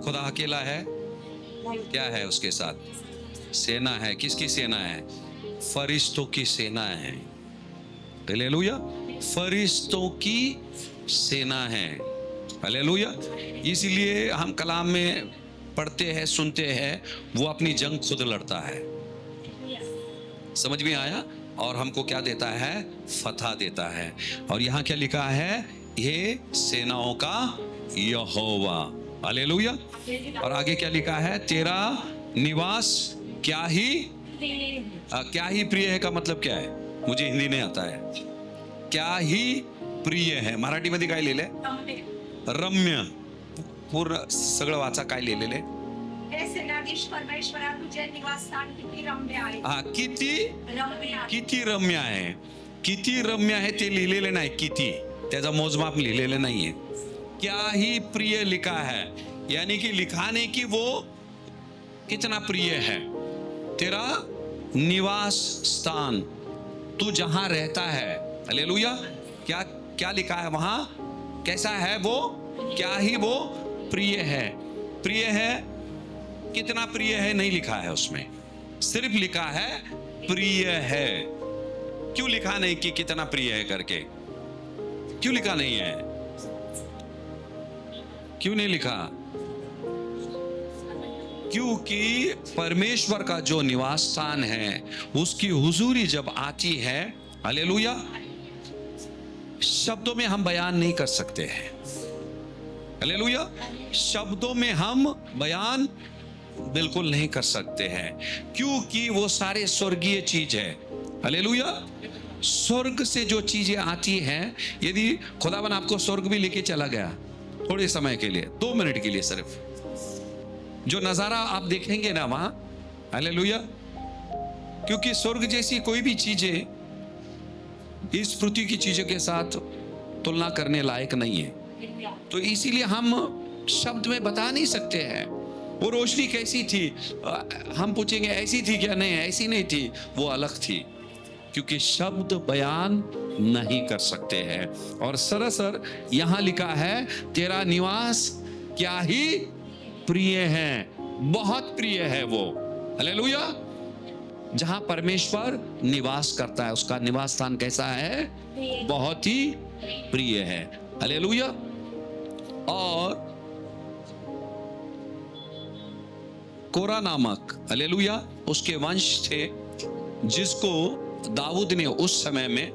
खुदा अकेला है? क्या है उसके साथ? सेना है। किसकी सेना है? फरिश्तों की सेना है। हालेलुया। फरिश्तों की सेना है। हालेलुया। इसलिए हम कलाम में पढ़ते हैं, सुनते हैं, वो अपनी जंग खुद लड़ता है। समझ में आया? और हमको क्या देता है? फतह देता है। और यहाँ क्या लिखा है? ये सेनाओं का यहोवा। हालेलुया। और आगे क्या लिखा है? तेरा निवास क्या ही प्रिय है का मतलब क्या है? मुझे हिंदी नहीं आता है। क्या ही प्रिय है, मराठीमध्ये काय लिहिले? रम्य. पूर्ण सगळं वाचा, काय लिहिलेले? परमेश्वरा तुझे निवासस्थान किती रम्य आहे. हा, किती रम्य आहे. किती रम्य आहे ते लिहिलेले नाही. किती, त्याचा मोजमाप लिहिलेलं नाहीये. क्या ही प्रिय लिखा है, यानी कि लिखाने की वो कितना प्रिय है. तेरा निवास स्थान, तू जहां रहता है. हालेलुया. क्या क्या लिखा है वहां? कैसा है वो? क्या ही वो प्रिय है. प्रिय है, कितना प्रिय है नहीं लिखा है उसमें, सिर्फ लिखा है प्रिय है. क्यों लिखा नहीं कि कितना प्रिय है करके? क्यों लिखा नहीं है? क्यों नहीं लिखा? क्योंकि परमेश्वर का जो निवास स्थान है, उसकी हुजूरी जब आती है, हालेलुया, शब्दों में हम बयान नहीं कर सकते हैं. हालेलुया. शब्दों में हम बयान बिल्कुल नहीं कर सकते हैं, क्योंकि वो सारे स्वर्गीय चीज है. हालेलुया. स्वर्ग से जो चीजें आती हैं, यदि खुदावन आपको स्वर्ग भी लेके चला गया थोड़े समय के लिए, 2 मिनट के लिए सिर्फ, जो नजारा आप देखेंगे ना वहां, हालेलुया, क्योंकि स्वर्ग जैसी कोई भी चीजें इस पृथ्वी की चीजों के साथ तुलना करने लायक नहीं है. तो इसीलिए हम शब्द में बता नहीं सकते हैं. वो रोशनी कैसी थी, हम पूछेंगे ऐसी थी क्या? नहीं, ऐसी नहीं थी, वो अलग थी, क्योंकि शब्द बयान नहीं कर सकते हैं. और सरासर यहां लिखा है, तेरा निवास क्या ही प्रिय है, बहुत प्रिय है वो. हालेलुया. जहां परमेश्वर निवास करता है, उसका निवास स्थान कैसा है? बहुत ही प्रिय है. हालेलुया. और कोरा नामक, हालेलुया, उसके वंश थे, जिसको दाऊद ने उस समय में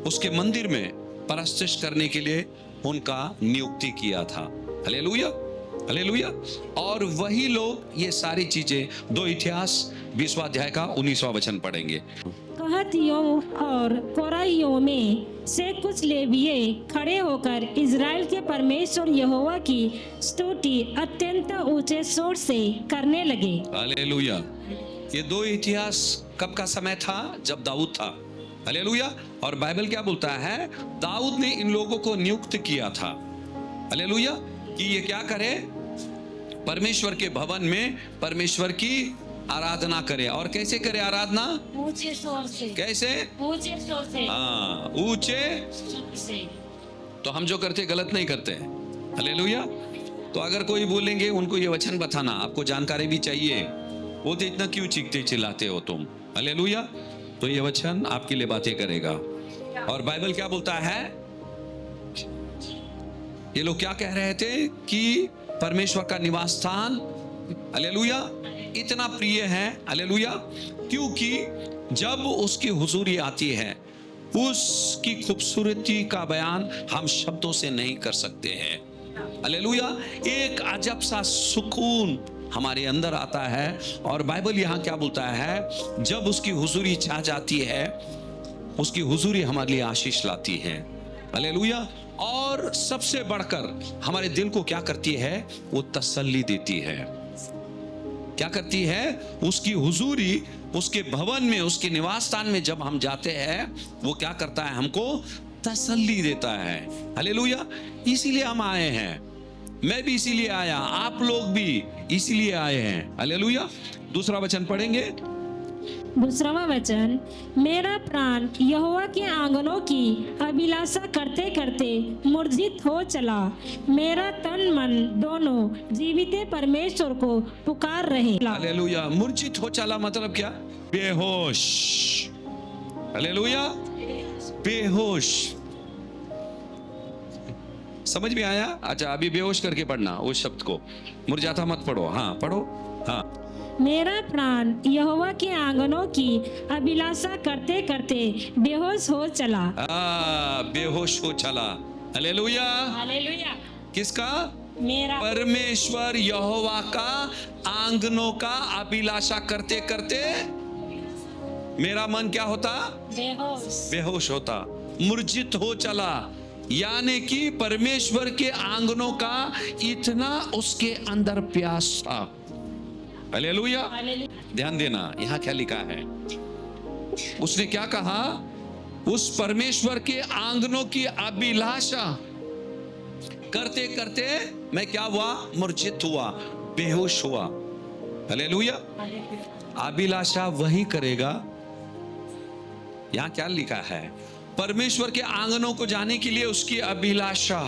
उसके मंदिर में परस्तिश करने के लिए उनका नियुक्ति किया था. हालेलुया. हालेलुया. और वही लोग ये सारी चीजें, 2 इतिहास 20वां अध्याय का 19वां वचन पढ़ेंगे. कहतियों और कोराइयों में से कुछ लेविये खड़े होकर इज़राइल के परमेश्वर यहोवा की स्तुति अत्यंत ऊंचे स्वर से करने लगे. हालेलुया. ये 2 इतिहास कब का समय था? जब दाऊद था. हालेलुया. और बाइबल क्या बोलता है? दाऊद ने इन लोगों को नियुक्त किया था, हालेलुया, कि ये क्या करे? परमेश्वर के भवन में परमेश्वर की आराधना करे. और कैसे करे आराधना? ऊंचे स्वर से. कैसे? ऊंचे स्वर से. हाँ, ऊंचे से. तो हम जो करते गलत नहीं करते. हालेलुया. तो अगर कोई बोलेंगे उनको ये वचन बताना, आपको जानकारी भी चाहिए, बोलते इतना क्यों चीखते चिल्लाते हो तुम? हालेलुया. तो ये वचन आपके लिए बातें करेगा. और बाइबल क्या बोलता है? ये लोग क्या कह रहे थे कि परमेश्वर का निवास स्थान, हालेलुया, इतना प्रिय है. हालेलुया. क्योंकि जब उसकी हुजूरी आती है, उसकी खूबसूरती का बयान हम शब्दों से नहीं कर सकते हैं. हालेलुया. एक अजब सा सुकून हमारे अंदर आता है. और बाइबल यहाँ क्या बोलता है? जब उसकी हुजूरी छा जाती है, उसकी हुजूरी हमारे लिए आशीष लाती है. हालेलुया. और सबसे बढ़कर हमारे दिल को क्या करती है? वो तसल्ली देती है. क्या करती है? उसकी हुजूरी, उसके भवन में, उसके निवास स्थान में जब हम जाते हैं, वो क्या करता है? हमको तसल्ली देता है. हालेलुया. इसीलिए हम आए हैं. मैं भी इसीलिए आया, आप लोग भी इसीलिए आए हैं. हालेलुया. दूसरा वचन पढ़ेंगे. दूसरा वचन, मेरा प्राण यहोवा के आंगनों की अभिलाषा करते करते मूर्छित हो चला, मेरा तन मन दोनों जीवित परमेश्वर को पुकार रहे। हालेलुया। मूर्छित हो चला मतलब क्या? बेहोश। हालेलुया, बेहोश। समझ में आया? अच्छा, अभी बेहोश करके पढ़ना उस शब्द को, मुरझाता मत पढ़ो। हाँ पढ़ो। हाँ, मेरा प्राण यहोवा के आंगनों की अभिलाषा करते करते बेहोश हो चला। बेहोश हो चला। हालेलुया। हालेलुया। किसका? मेरा परमेश्वर यहोवा का आंगनों का अभिलाषा करते करते मेरा मन क्या होता? बेहोश। बेहोश होता, मूर्छित हो चला। यानी कि परमेश्वर के आंगनों का इतना उसके अंदर प्यास था। हालेलुया। ध्यान देना, यहां क्या लिखा है? उसने क्या कहा? उस परमेश्वर के आंगनों की अभिलाषा करते करते मैं क्या हुआ? मूर्छित हुआ, बेहोश हुआ। हालेलुया। अभिलाषा वही करेगा। यहां क्या लिखा है? परमेश्वर के आंगनों को जाने के लिए उसकी अभिलाषा,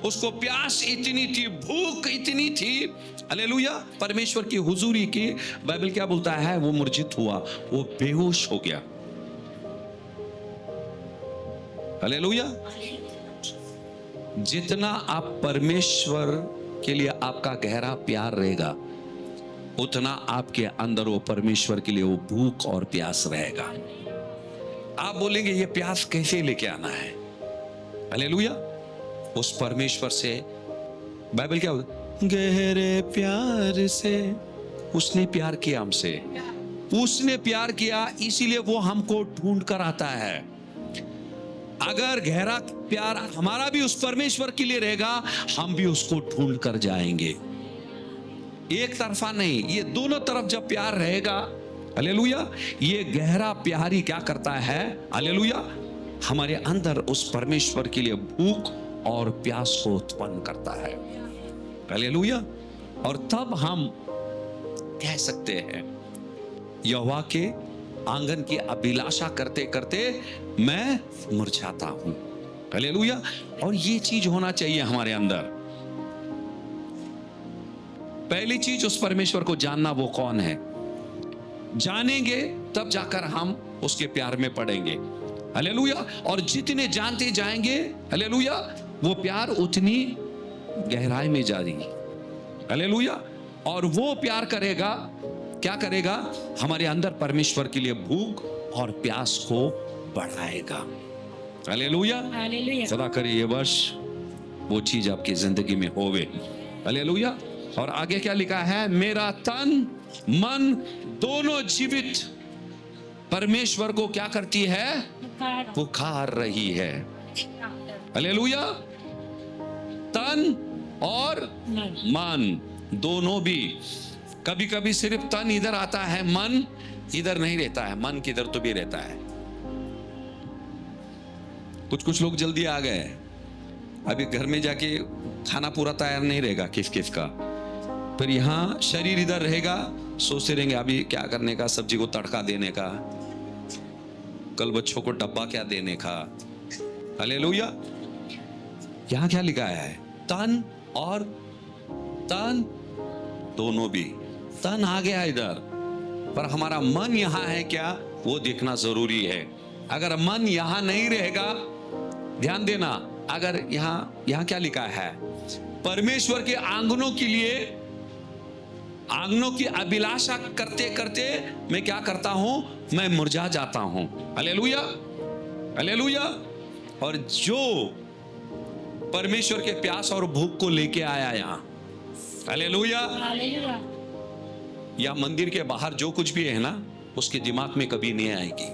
उसको प्यास इतनी थी, भूख इतनी थी। हालेलुया। परमेश्वर की हुजूरी की बाइबल क्या बोलता है? वो मूर्छित हुआ, वो बेहोश हो गया। हालेलुया। जितना आप परमेश्वर के लिए आपका गहरा प्यार रहेगा, उतना आपके अंदर वो परमेश्वर के लिए वो भूख और प्यास रहेगा। आप बोलेंगे ये प्यास कैसे लेके आना है? हालेलुया। उस परमेश्वर से, बाइबल क्या बोलता? गहरे प्यार से उसने प्यार किया हमसे, उसने प्यार किया, इसीलिए वो हमको ढूंढ कर आता है। अगर गहरा प्यार हमारा भी उस परमेश्वर के लिए रहेगा, हम भी उसको ढूंढ कर जाएंगे। एक तरफा नहीं, ये दोनों तरफ जब प्यार रहेगा, हालेलुया, ये गहरा प्यार ही क्या करता है? हालेलुया, हमारे अंदर उस परमेश्वर के लिए भूख और प्यास को उत्पन्न करता है। हालेलुया। और तब हम कह सकते हैं, यहोवा के आंगन की अभिलाषा करते करते मैं मुरझाता हूं। हालेलुया। और ये चीज होना चाहिए हमारे अंदर। पहली चीज, उस परमेश्वर को जानना, वो कौन है। जानेंगे तब जाकर हम उसके प्यार में पड़ेंगे। हालेलुया। और जितने जानते जाएंगे, हालेलुया, वो प्यार उतनी गहराई में जाएगी। हालेलुया। और वो प्यार करेगा, क्या करेगा? हमारे अंदर परमेश्वर के लिए भूख और प्यास को बढ़ाएगा। हालेलुया। हालेलुया। सदा करे ये वर्ष वो चीज आपकी जिंदगी में होवे। हालेलुया। और आगे क्या लिखा है? मेरा तन मन दोनों जीवित परमेश्वर को क्या करती है? पुकार रही है। हालेलुया। तन और मन दोनों भी। कभी कभी सिर्फ तन इधर आता है, मन इधर नहीं रहता है। मन किधर तो भी रहता है। कुछ लोग जल्दी आ गए, अभी घर में जाके खाना पूरा तैयार नहीं रहेगा किस किस का, फिर यहां शरीर इधर रहेगा, सोचते रहेंगे अभी क्या करने का, सब्जी को तड़का देने का, कल बच्चों को डब्बा क्या देने का। हालेलुया। यहां क्या लिखा है? तन और तन दोनों भी। तन आ गया इधर, पर हमारा मन यहां है क्या, वो देखना जरूरी है। अगर मन यहां नहीं रहेगा, ध्यान देना, अगर यहां क्या लिखा है? परमेश्वर के आंगनों के लिए, आंगनों की अभिलाषा करते करते मैं क्या करता हूं? मैं मुरझा जाता हूं। हालेलुया। हालेलुया। और जो परमेश्वर के प्यास और भूख को लेके आया यहां, हालेलुया, हालेलुया। या मंदिर के बाहर जो कुछ भी है ना, उसके दिमाग में कभी नहीं आएगी,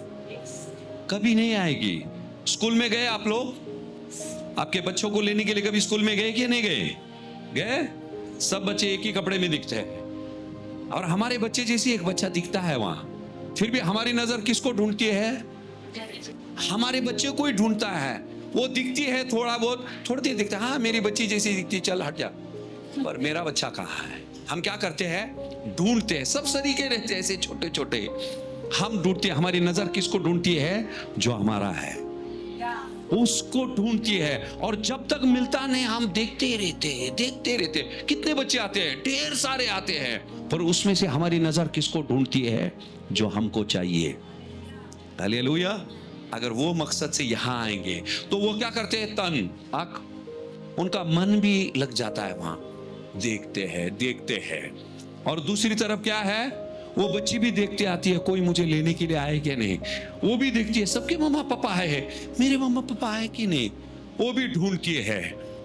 कभी नहीं आएगी। स्कूल में गए आप लोग? आपके बच्चों को लेने के लिए कभी स्कूल में गए कि नहीं गए? गए? सब बच्चे एक ही कपड़े में दिखते हैं, और हमारे बच्चे जैसी एक बच्चा दिखता है वहां। फिर भी हमारी नजर किसको ढूंढती है? हमारे बच्चे को ही ढूंढता है। वो दिखती है थोड़ा बहुत, थोड़ी देर दिखता है, हाँ मेरी बच्ची जैसी दिखती है, चल हट जा, पर मेरा बच्चा कहाँ है? हम क्या करते हैं? ढूंढते हैं। सब सरीके रहते हैं ऐसे छोटे छोटे, हम ढूंढते, हमारी नजर किसको ढूंढती है? जो हमारा है उसको ढूंढती है। और जब तक मिलता नहीं हम देखते रहते। कितने बच्चे आते हैं, ढेर सारे आते हैं, पर उसमें से हमारी नजर किसको ढूंढती है? जो हमको चाहिए। हालेलुया। अगर वो मकसद से यहां आएंगे तो वो क्या करते हैं? तन आंख, उनका मन भी लग जाता है वहां, देखते हैं। और दूसरी तरफ क्या है? वो बच्ची भी देखते आती है, कोई मुझे लेने के लिए आए कि नहीं। वो भी देखती है सबके मम्मा पापा है, मेरे मम्मा पापा है कि नहीं। वो भी ढूंढती है,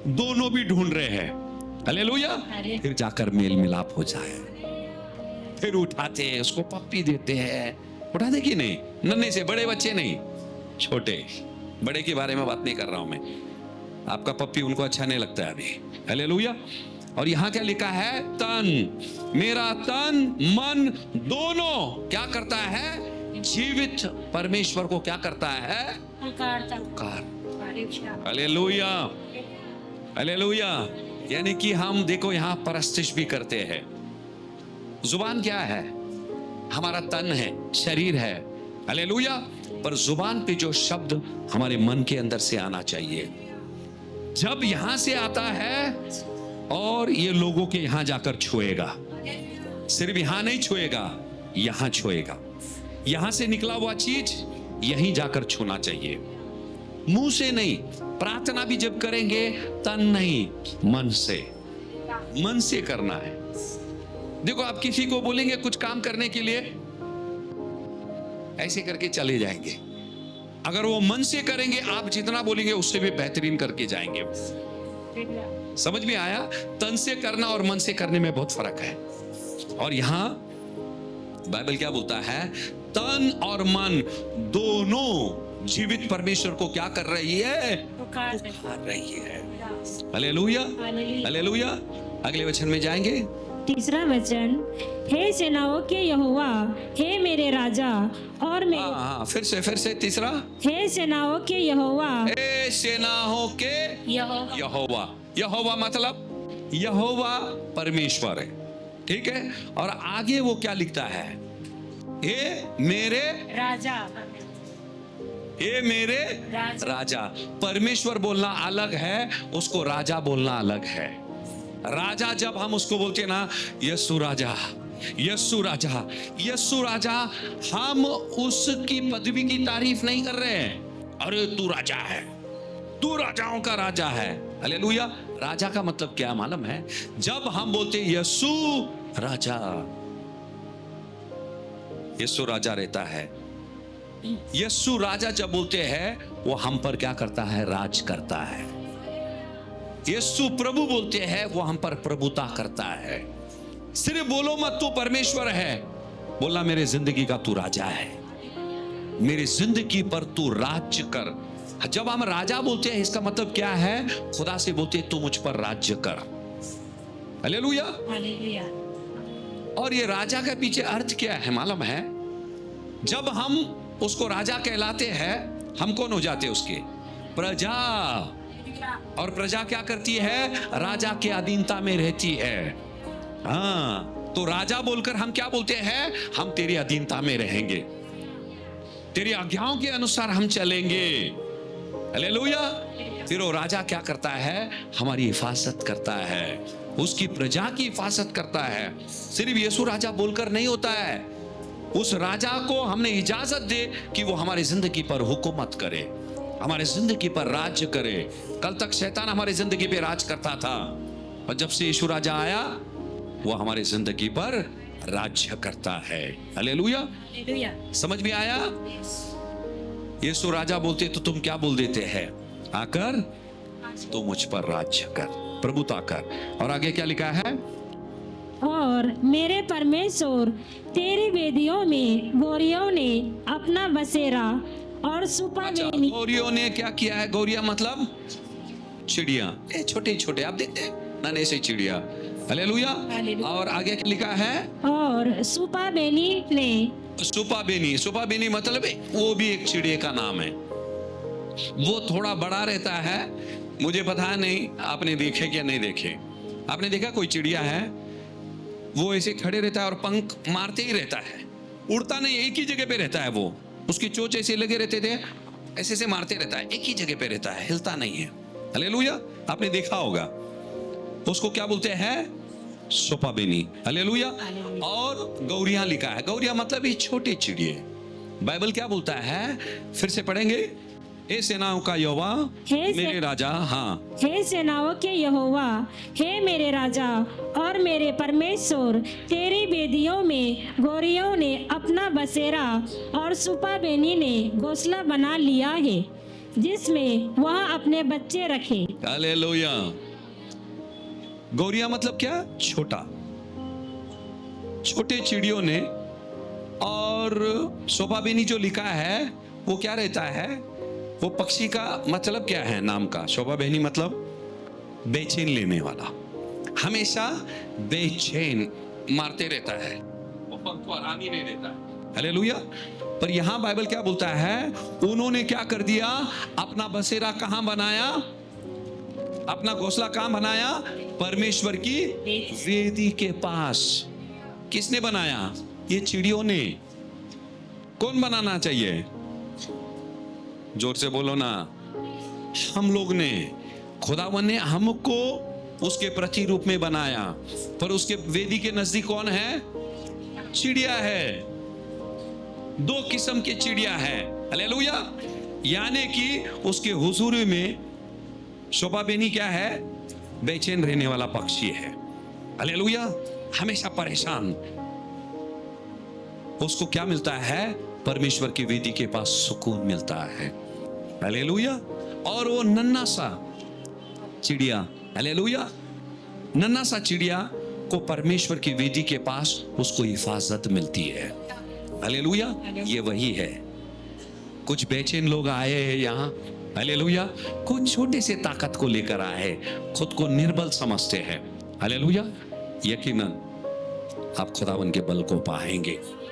दोनों भी ढूंढ रहे हैं। हालेलुया। फिर जाकर मेल मिलाप हो जाए, फिर उठाते हैं उसको, पप्पी देते हैं। उठाते कि नहीं? नन्हे से, बड़े बच्चे नहीं, छोटे। बड़े के बारे में बात नहीं कर रहा हूं मैं, आपका पप्पी उनको अच्छा नहीं लगता है अभी। हालेलुया। और यहां क्या लिखा है? तन, मेरा तन मन दोनों क्या करता है? जीवित परमेश्वर को क्या करता है? पुकार। Hallelujah, hallelujah. यानी कि हम देखो यहां परस्तिश भी करते हैं। जुबान क्या है? हमारा तन है, शरीर है। हालेलुया। पर जुबान पे जो शब्द हमारे मन के अंदर से आना चाहिए, जब यहां से आता है और ये लोगों के यहां जाकर छुएगा, सिर्फ यहां नहीं छुएगा, यहां छुएगा। यहां से निकला हुआ चीज यहीं जाकर छूना चाहिए, मुंह से नहीं। प्रार्थना भी जब करेंगे तन नहीं, मन से करना है। देखो आप किसी को बोलेंगे कुछ काम करने के लिए, ऐसे करके चले जाएंगे। अगर वो मन से करेंगे, आप जितना बोलेंगे उससे भी बेहतरीन करके जाएंगे। समझ में आया? तन से करना और मन से करने में बहुत फर्क है। और यहां बाइबल क्या बोलता है? तन और मन दोनों जीवित परमेश्वर को क्या कर रही है? पुकार रही है। Hallelujah, hallelujah. अगले वचन में जाएंगे। तीसरा वचन, हे सेनाओं के यहोवा, हे मेरे राजा और मेरे। हाँ, फिर से तीसरा, हे सेनाओं के यहोवा, हे सेनाओं के यहोवा। यहोवा मतलब यहोवा परमेश्वर है, ठीक है। और आगे वो क्या लिखता है? हे मेरे राजा, हे मेरे राजा। परमेश्वर बोलना अलग है, उसको राजा बोलना अलग है। राजा जब हम उसको बोलते ना, यस्सु राजा, यस्सु राजा, यस्सु राजा, हम उसकी पदवी की तारीफ नहीं कर रहे हैं। अरे तू राजा है, तू राजाओं का राजा है। हालेलुया। राजा का मतलब क्या मालूम है? जब हम बोलते यस्सु राजा, यस्सु राजा रहता है। यस्सु राजा जब बोलते हैं, वो हम पर क्या करता है? राज करता है। यस्सु प्रभु बोलते हैं, वो हम पर प्रभुता करता है। सिर्फ बोलो मत तू परमेश्वर है, बोला मेरे जिंदगी का तू राजा है, मेरी जिंदगी पर तू राज्य कर। जब हम राजा बोलते हैं, इसका मतलब क्या है? खुदा से बोलते हैं तू मुझ पर राज्य कर। Hallelujah, hallelujah. और ये राजा के पीछे अर्थ क्या है मालूम है? जब हम उसको राजा कहलाते हैं, हम कौन हो जाते हैं? उसके प्रजा। और प्रजा क्या करती है? राजा के अधीनता में रहती है। हाँ, तो राजा बोलकर हम क्या बोलते हैं? हम तेरी अधीनता में रहेंगे, तेरी आज्ञाओं के अनुसार हम चलेंगे। हालेलुया। फिर वो राजा क्या करता है? हमारी हिफाजत करता है, उसकी प्रजा की हिफाजत करता है। सिर्फ यीशु राजा बोलकर नहीं होता है, उस राजा को हमने इजाजत दे कि वो हमारी जिंदगी पर हुकूमत करे, हमारे जिंदगी पर राज्य करे। कल तक शैतान हमारी जिंदगी पे राज करता था, और जब से यीशु राजा आया, वो हमारी जिंदगी पर राज्य करता है। हालेलुया, समझ में आया? यीशु राजा बोलते तो तुम क्या बोल देते हैं? आकर तो मुझ पर राज्य कर, प्रभुता कर। और आगे क्या लिखा है? और मेरे परमेश्वर तेरी वेदियों में गौरियों ने अपना बसेरा और सुपा बेनी। गौरियों ने क्या किया है? गौरिया मतलब चिड़िया, छोटे छोटे, आप देखते हैं नन्हे से चिड़िया। हालेलुया। और आगे क्या लिखा है? और सुपा बेनी ने। सुपा बेनी, सुपा बेनी मतलब वो भी एक चिड़िया का नाम है। वो थोड़ा बड़ा रहता है, मुझे पता नहीं आपने देखे क्या नहीं देखे। आपने देखा कोई चिड़िया है, वो ऐसे खड़े रहता है और पंख मारते ही रहता है, उड़ता नहीं, एक ही जगह पे रहता है वो। उसकी चोंच ऐसे लगे रहते थे, ऐसे ऐसे मारते रहता है, एक ही जगह पे रहता है, हिलता नहीं है। हालेलुया, आपने देखा होगा। उसको क्या बोलते हैं? सोपाबेनी। हालेलुया। और गौरिया लिखा है। गौरिया मतलब ये छोटे चिड़िए। बाइबल क्या बोलता है? फिर से पढ़ेंगे। हे सेनाओं का यहोवा, हे से- मेरे राजा। हाँ, हे सेनाओं के यहोवा, हे मेरे राजा और मेरे परमेश्वर, तेरी वेदियों में गोरियों ने अपना बसेरा और सुपाबेनी ने घोंसला बना लिया है, जिसमें वह अपने बच्चे रखे। हालेलुया। गौरिया मतलब क्या? छोटा, छोटे चिड़ियों ने। और शोभाबेनी जो लिखा है वो क्या रहता है? वो पक्षी का मतलब क्या है नाम का? शोभाबेनी मतलब बेचैन लेने वाला, हमेशा बेचैन मारते रहता है, वो पंख को आराम ही नहीं देता है। हालेलुया। पर यहां बाइबल क्या बोलता है? उन्होंने क्या कर दिया? अपना बसेरा कहां बनाया? अपना घोंसला कहां बनाया? परमेश्वर की वेदी के पास। किसने बनाया? ये चिड़ियों ने। कौन बनाना चाहिए? जोर से बोलो ना। हम लोग ने। खुदावन ने हमको उसके प्रतिरूप में बनाया, पर उसके वेदी के नजदीक कौन है? चिड़िया है। दो किस्म के चिड़िया है। हालेलुया। यानी कि उसके हुजूर में शोभाबेनी क्या है? बेचैन रहने वाला पक्षी है। हालेलुया। हमेशा परेशान। उसको क्या मिलता है? परमेश्वर की वेदी के पास सुकून मिलता है। हालेलुया। और वो नन्हा सा चिड़िया, हालेलुया, नन्हा सा चिड़िया को परमेश्वर की वेदी के पास उसको हिफाजत मिलती है। हालेलुया। ये वही है। कुछ बेचैन लोग आए हैं यहाँ, हालेलुया, कुछ छोटे से ताकत को लेकर आए, खुद को निर्बल समझते हैं। हालेलुया। यकीनन आप खुदावन के बल को पाएंगे।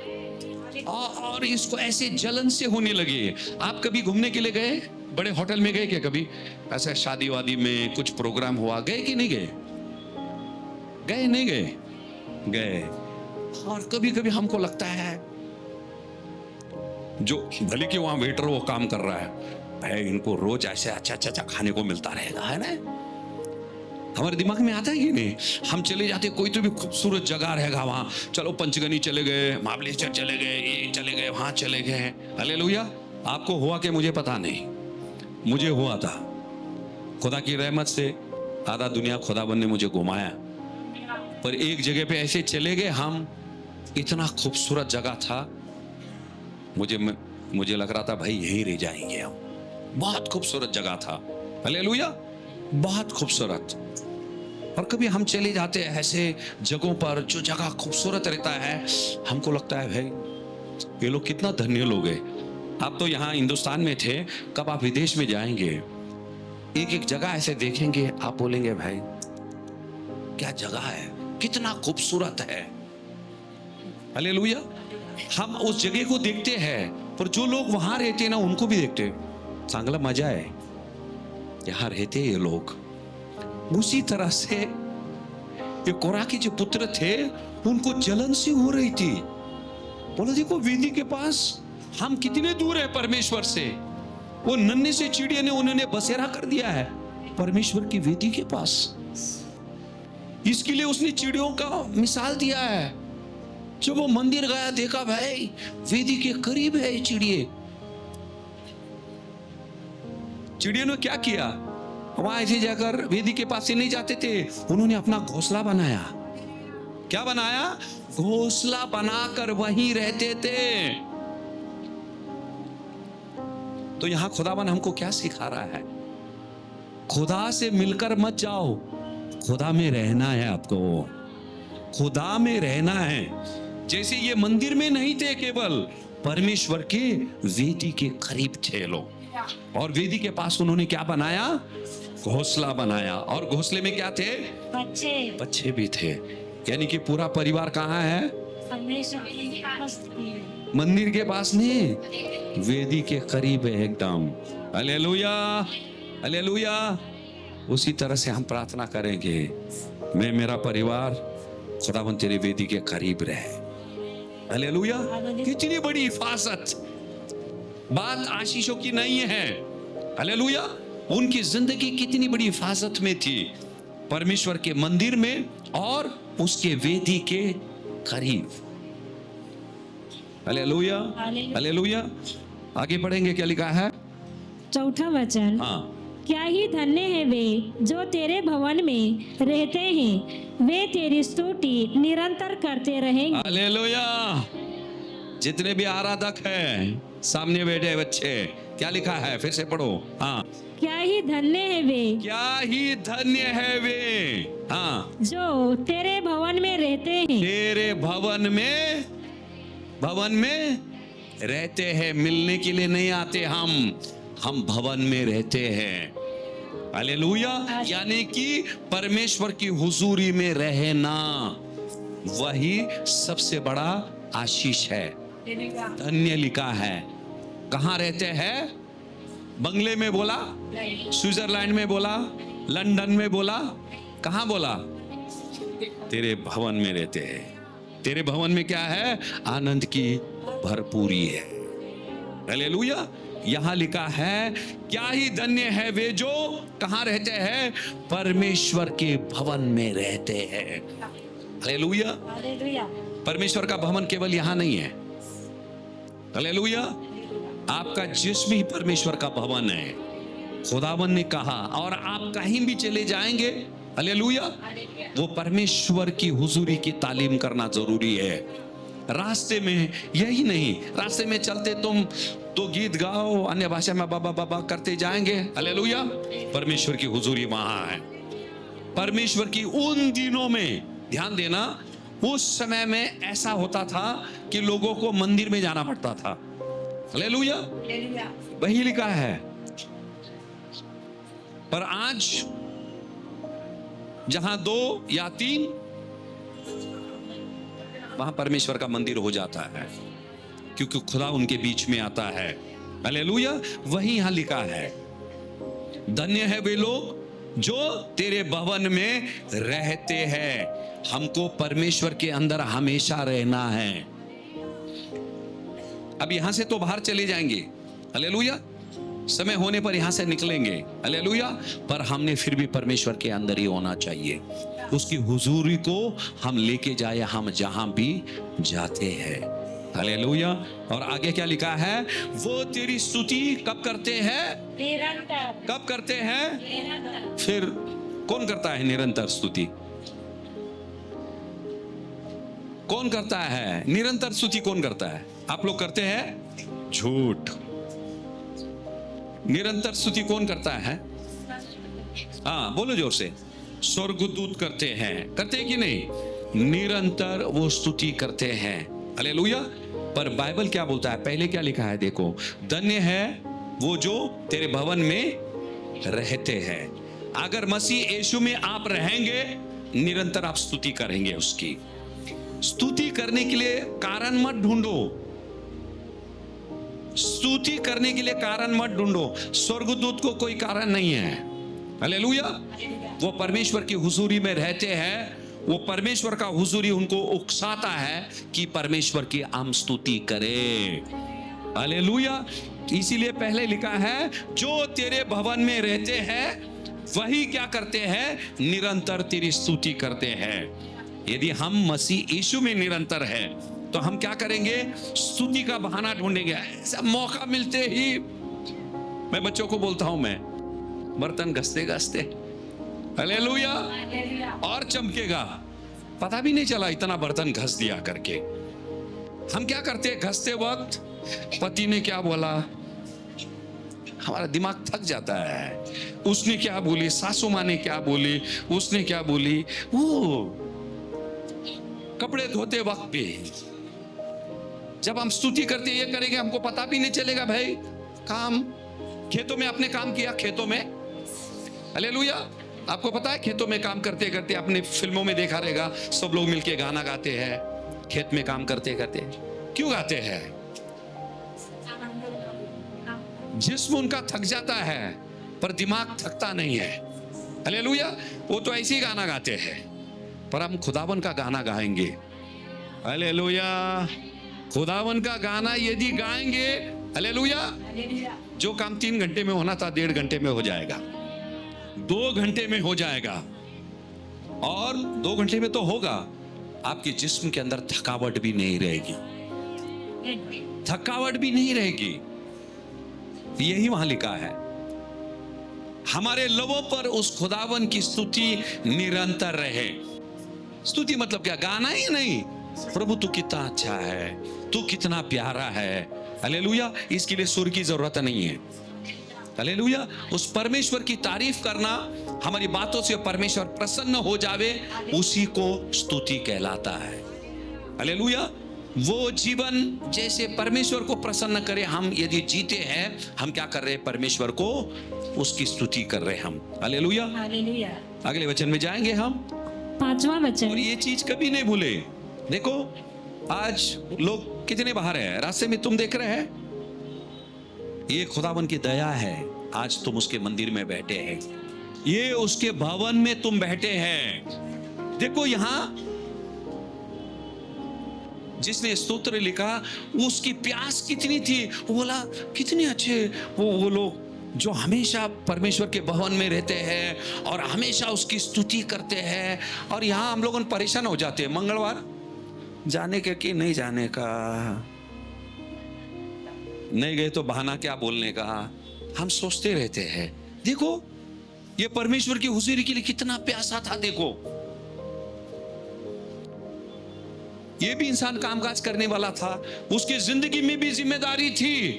और इसको ऐसे जलन से होने लगे। आप कभी घूमने के लिए गए? बड़े होटल में गए क्या कभी? ऐसे शादी वादी में कुछ प्रोग्राम हुआ, गए कि नहीं गए? गए नहीं गए? गए। और कभी कभी हमको लगता है, जो भले कि वहां वेटर वो काम कर रहा है, भाई इनको रोज ऐसे अच्छा अच्छा खाने को मिलता रहेगा, है ना? हमारे दिमाग में आता है कि नहीं? हम चले जाते, कोई तो भी खूबसूरत जगह रहेगा वहां, चलो पंचगनी चले गए, महाबलेश्वर चले गए, ये चले गए, वहां चले गए। हालेलुया। आपको हुआ कि मुझे पता नहीं, मुझे हुआ था। खुदा की रहमत से आधा दुनिया खुदाबंद ने मुझे घुमाया, पर एक जगह पे ऐसे चले गए हम, इतना खूबसूरत जगह था, मुझे लग रहा था भाई यहीं रह जाएंगे हम। बहुत खूबसूरत जगह था। हालेलुया। बहुत खूबसूरत। और कभी हम चले जाते हैं ऐसे जगहों पर जो जगह खूबसूरत रहता है, हमको लगता है भाई ये लोग कितना धन्य लोग हैं। आप तो यहाँ हिंदुस्तान में थे, कब आप विदेश में जाएंगे, एक एक जगह ऐसे देखेंगे, आप बोलेंगे भाई क्या जगह है, कितना खूबसूरत है। हालेलुया। हम उस जगह को देखते हैं, पर जो लोग वहां रहते हैं ना, उनको भी देखते हैं। चांगला मजा है, यहां रहते ये लोग। उसी तरह से ये कोरह के जो पुत्र थे, उनको जलन सी हो रही थी। बोला देखो वेदी के पास हम कितने दूर है परमेश्वर से। वो नन्हे से चिड़िया ने उन्होंने बसेरा कर दिया है परमेश्वर की वेदी के पास। इसके लिए उसने चिड़ियों का मिसाल दिया है। जब वो मंदिर गया, देखा भाई वेदी के करीब है चिड़िए। चिड़ियों ने क्या किया? वहां ऐसे जाकर वेदी के पास से नहीं जाते थे, उन्होंने अपना घोंसला बनाया। क्या बनाया? घोंसला बनाकर वहीं रहते थे। तो यहां खुदावन हमको क्या सिखा रहा है? खुदा से मिलकर मत जाओ, खुदा में रहना है आपको, खुदा में रहना है। जैसे ये मंदिर में नहीं थे, केवल परमेश्वर के वेदी के करीब थे लोग। और वेदी के पास उन्होंने क्या बनाया? घोंसला बनाया। और घोंसले में क्या थे? बच्चे। बच्चे भी थे। यानी कि पूरा परिवार कहाँ है? मंदिर के पास नहीं, वेदी के करीब है एकदम। Hallelujah, hallelujah. उसी तरह से हम प्रार्थना करेंगे, मैं मेरा परिवार खुदावन तेरी वेदी के करीब रहे। हालेलुया। कितनी बड़ी हिफाजत, बात आशीषों की नहीं है। हालेलुया। उनकी जिंदगी कितनी बड़ी हिफाजत में थी, परमेश्वर के मंदिर में और उसके वेदी के करीब। Hallelujah, hallelujah. आगे बढ़ेंगे, क्या लिखा है? चौथा वचन, हाँ, क्या ही धन्य है वे जो तेरे भवन में रहते हैं, वे तेरी स्तुति निरंतर करते रहेंगे। हालेलुया। जितने भी आराधक हैं, सामने बैठे बच्चे, क्या लिखा है? फिर से पढ़ो। हाँ, क्या ही धन्य है वे क्या ही धन्य है वे, हाँ, जो तेरे भवन में रहते हैं। तेरे भवन में रहते हैं। मिलने के लिए नहीं आते हम भवन में रहते हैं। हालेलुया। यानी कि परमेश्वर की हुजूरी में रहना, वही सबसे बड़ा आशीष है। धन्य लिखा है। कहाँ रहते हैं? बंगले में बोला, स्विट्जरलैंड में बोला, लंदन में बोला, कहाँ बोला? तेरे भवन में रहते हैं। तेरे भवन में क्या है? आनंद की भरपूरी है। हालेलुया। यहां लिखा है, क्या ही धन्य है वे जो कहां रहते हैं? परमेश्वर के भवन में रहते हैं। हालेलुया। परमेश्वर का भवन केवल यहां नहीं है। हालेलुया। आपका जिस्म ही परमेश्वर का भवन है। खुदावन ने कहा, और आप कहीं भी चले जाएंगे, हालेलुया, वो परमेश्वर की हुजूरी की तालीम करना जरूरी है। रास्ते में यही नहीं, रास्ते में चलते तुम तो गीत गाओ, अन्य भाषा में बाबा बाबा करते जाएंगे, हालेलुया, परमेश्वर की हुजूरी वहां है। परमेश्वर की उन दिनों में ध्यान देना, उस समय में ऐसा होता था कि लोगों को मंदिर में जाना पड़ता था। हालेलुया। वही लिखा है। पर आज जहां 2 या 3, वहां परमेश्वर का मंदिर हो जाता है, क्योंकि खुदा उनके बीच में आता है। हालेलुया। वही यहां लिखा है, धन्य है वे लोग जो तेरे भवन में रहते हैं। हमको परमेश्वर के अंदर हमेशा रहना है। अब यहां से तो बाहर चले जाएंगे, हालेलुया, समय होने पर यहां से निकलेंगे, हालेलुया, पर हमने फिर भी परमेश्वर के अंदर ही होना चाहिए। उसकी हुजूरी को हम लेके जाए हम जहां भी जाते हैं। हालेलुया। और आगे क्या लिखा है? वो तेरी स्तुति कब करते हैं? निरंतर। कब करते हैं? निरंतर। फिर कौन करता है निरंतर स्तुति? कौन करता है निरंतर स्तुति? कौन करता है? आप लोग करते हैं? झूठ। निरंतर स्तुति कौन करता है? हाँ, बोलो जोर से। स्वर्गदूत करते हैं कि नहीं? निरंतर वो स्तुति करते हैं। हालेलुया। पर बाइबल क्या बोलता है? पहले क्या लिखा है देखो, धन्य है वो जो तेरे भवन में रहते हैं। अगर मसीह यीशु में आप रहेंगे, निरंतर आप स्तुति करेंगे। उसकी स्तुति करने के लिए कारण मत ढूंढो, स्तुति करने के लिए कारण मत ढूंढो। स्वर्गदूत को कोई कारण नहीं है। हालेलुया। वो परमेश्वर की हुजूरी में रहते हैं। वो परमेश्वर का हुजूरी उनको उकसाता है कि परमेश्वर की हम स्तुति करें। हालेलुया। इसीलिए पहले लिखा है, जो तेरे भवन में रहते हैं वही क्या करते हैं? निरंतर तेरी स्तुति करते हैं। यदि हम मसीह यीशु में निरंतर है तो हम क्या करेंगे? स्तुति का बहाना ढूंढेंगे। ऐसा मौका मिलते ही, मैं बच्चों को बोलता हूं, मैं बर्तन घसते घसते, हालेलुया, और चमकेगा। पता भी नहीं चला इतना बर्तन घस दिया करके। हम क्या करते? घसते वक्त पति ने क्या बोला, हमारा दिमाग थक जाता है। उसने क्या बोली, सासू माँ ने क्या बोली, उसने क्या बोली। वो कपड़े धोते वक्त भी जब हम स्तुति करते ये करेंगे, हमको पता भी नहीं चलेगा। भाई काम, खेतों में आपने काम किया, खेतों में, हालेलुया, आपको पता है खेतों में काम करते करते, आपने फिल्मों में देखा रहेगा, सब लोग मिलके गाना गाते हैं खेत में काम करते करते। क्यों गाते हैं? जिस्म उनका थक जाता है पर दिमाग थकता नहीं है। हालेलुया। वो तो ऐसे ही गाना गाते हैं, पर हम खुदावन का गाना गाएंगे। हालेलुया। खुदावन का गाना यदि गाएंगे, हालेलुया, जो काम 3 घंटे में होना था 1.5 घंटे में हो जाएगा, 2 घंटे में हो जाएगा। और 2 घंटे में तो होगा, आपके जिस्म के अंदर थकावट भी नहीं रहेगी, थकावट भी नहीं रहेगी। यही वहां लिखा है, हमारे लबों पर उस खुदावन की स्तुति निरंतर रहे। स्तुति मतलब क्या? गाना ही नहीं, प्रभु तू कितना अच्छा है, तू कितना प्यारा है, हालेलुया। इसके लिए सुर की जरूरत नहीं है, हालेलुया। उस परमेश्वर की तारीफ करना, हमारी बातों से परमेश्वर प्रसन्न हो जावे, उसी को स्तुति कहलाता है, हालेलुया। वो जीवन जैसे परमेश्वर को प्रसन्न करे, हम यदि जीते हैं, हम क्या कर रहे हैं? परमेश्वर को उसकी स्तुति कर रहे हैं हम, हालेलुया। हालेलुया। अगले वचन में जाएंगे हम, 5वां और वचन। ये चीज कभी नहीं भूले। देखो आज लोग कितने बाहर हैं, रास्ते में तुम देख रहे हैं, ये खुदावन की दया है, आज तुम उसके मंदिर में बैठे हैं, ये उसके भवन में तुम बैठे हैं। देखो यहां जिसने स्तोत्र लिखा, उसकी प्यास कितनी थी, वो बोला कितने अच्छे वो लोग जो हमेशा परमेश्वर के भवन में रहते हैं और हमेशा उसकी स्तुति करते हैं। और यहां हम लोग परेशान हो जाते हैं, मंगलवार जाने का कि नहीं जाने का, नहीं गए तो बहाना क्या बोलने का, हम सोचते रहते हैं। देखो ये परमेश्वर की हुजूरी के लिए कितना प्यासा था। देखो ये भी इंसान कामकाज करने वाला था, उसकी जिंदगी में भी जिम्मेदारी थी,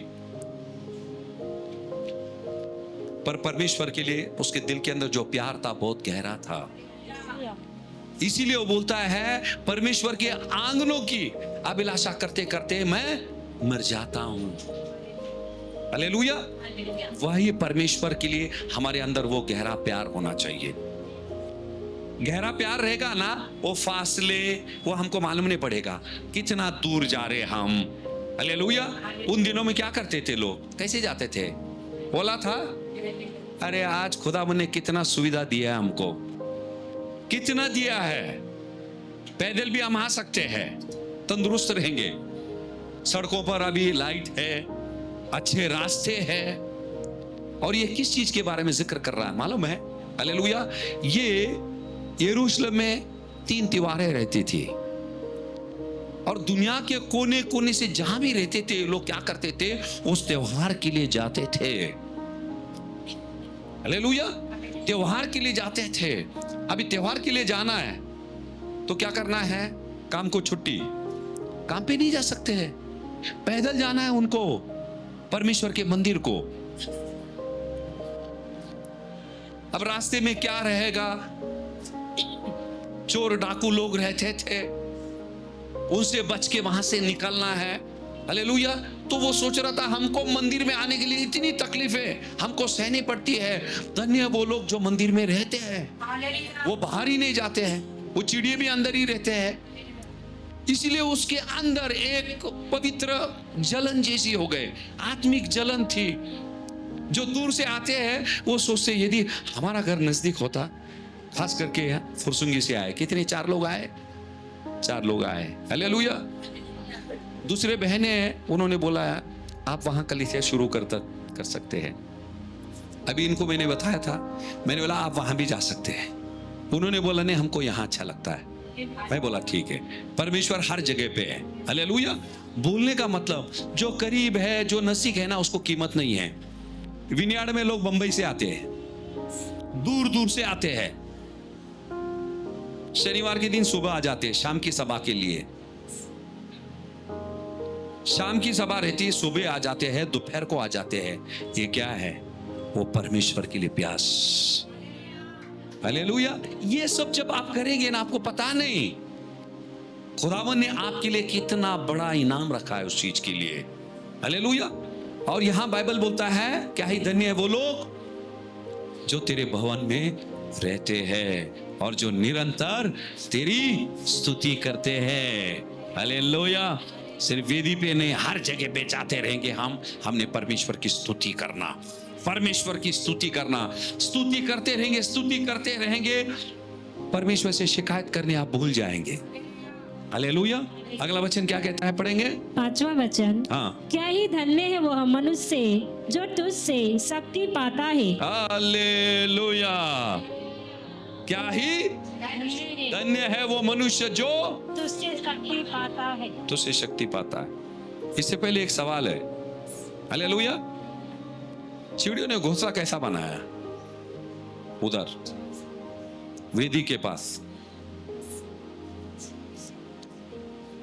पर परमेश्वर के लिए उसके दिल के अंदर जो प्यार था बहुत गहरा था। इसीलिए वो बोलता है, परमेश्वर के आंगनों की अभिलाषा करते करते मैं मर जाता हूं, हालेलुया। वही परमेश्वर के लिए हमारे अंदर वो गहरा प्यार होना चाहिए। गहरा प्यार रहेगा ना, वो फासले वो हमको मालूम नहीं पड़ेगा कितना दूर जा रहे हम, हालेलुया। उन दिनों में क्या करते थे लोग, कैसे जाते थे? बोला था, अरे आज खुदा ने कितना सुविधा दिया है हमको, कितना दिया है, पैदल भी हम आ सकते हैं, तंदुरुस्त रहेंगे, सड़कों पर अभी लाइट है, अच्छे रास्ते हैं। और ये किस चीज के बारे में जिक्र कर रहा है मालूम है? हालेलुया। ये यरूशलेम में 3 त्योहारें रहती थी, और दुनिया के कोने कोने से जहां भी रहते थे लोग क्या करते थे, उस त्योहार के लिए जाते थे, हालेलुया। त्योहार के लिए जाते थे। अभी त्योहार के लिए जाना है तो क्या करना है? काम को छुट्टी, काम पे नहीं जा सकते हैं, पैदल जाना है उनको परमेश्वर के मंदिर को। अब रास्ते में क्या रहेगा? चोर डाकू लोग रहते थे, उनसे बच के वहां से निकलना है, हालेलुया। तो वो सोच रहा था हमको मंदिर में आने के लिए इतनी तकलीफें हमको सहनी पड़ती है, धन्य वो लोग जो मंदिर में रहते हैं, वो बाहर ही नहीं जाते हैं, वो चिड़िए भी अंदर ही रहते हैं। इसलिए उसके अंदर एक पवित्र जलन जैसी हो गए, आत्मिक जलन थी। जो दूर से आते हैं वो सोचते यदि हमारा घर नजदीक होता, खास करके फुरसुंगी से आए, कितने 4 लोग आए, 4 लोग आए, हालेलुया। दूसरे बहने हैं, उन्होंने बोला आप वहां कलीसिया शुरू कर सकते हैं। अभी इनको मैंने बताया था, मैंने बोला आप वहां भी जा सकते हैं, उन्होंने बोला नहीं हमको यहां अच्छा लगता है। मैं बोला ठीक है, परमेश्वर हर जगह पे है, हालेलुया। बोलने का मतलब जो करीब है, जो नजदीक है ना, उसको कीमत नहीं है। विनयार्ड में लोग बंबई से आते हैं, दूर दूर से आते हैं, शनिवार के दिन सुबह आ जाते हैं शाम की सभा के लिए, शाम की सभा रहती है, सुबह आ जाते हैं, दोपहर को आ जाते हैं। ये क्या है? वो परमेश्वर के लिए प्यास, हालेलुया। ये सब जब आप करेंगे ना, आपको पता नहीं खुदावन ने आपके लिए कितना बड़ा इनाम रखा है उस चीज के लिए, हालेलुया। और यहां बाइबल बोलता है, क्या ही धन्य है वो लोग जो तेरे भवन में रहते हैं और जो निरंतर तेरी स्तुति करते हैं, हालेलुया। सिर्फ वेदी पे नहीं, हर जगह पे जाते रहेंगे हमने परमेश्वर की स्तुति करना, परमेश्वर की स्तुति करना, स्तुति करते रहेंगे, स्तुति करते रहेंगे। परमेश्वर से शिकायत करने आप भूल जाएंगे, हालेलुया। अगला वचन क्या कहता है, पढ़ेंगे? 5वां वचन, हाँ। क्या ही धन्य है वह मनुष्य जो तुझसे शक्ति पाता है। हालेलुया। क्या ही धन्य है वो मनुष्य जो तुझसे शक्ति पाता है। तुझसे शक्ति पाता है। इससे पहले एक सवाल है, हालेलुया। चिड़ियों ने घोंसला कैसा बनाया? उधर वेदी के पास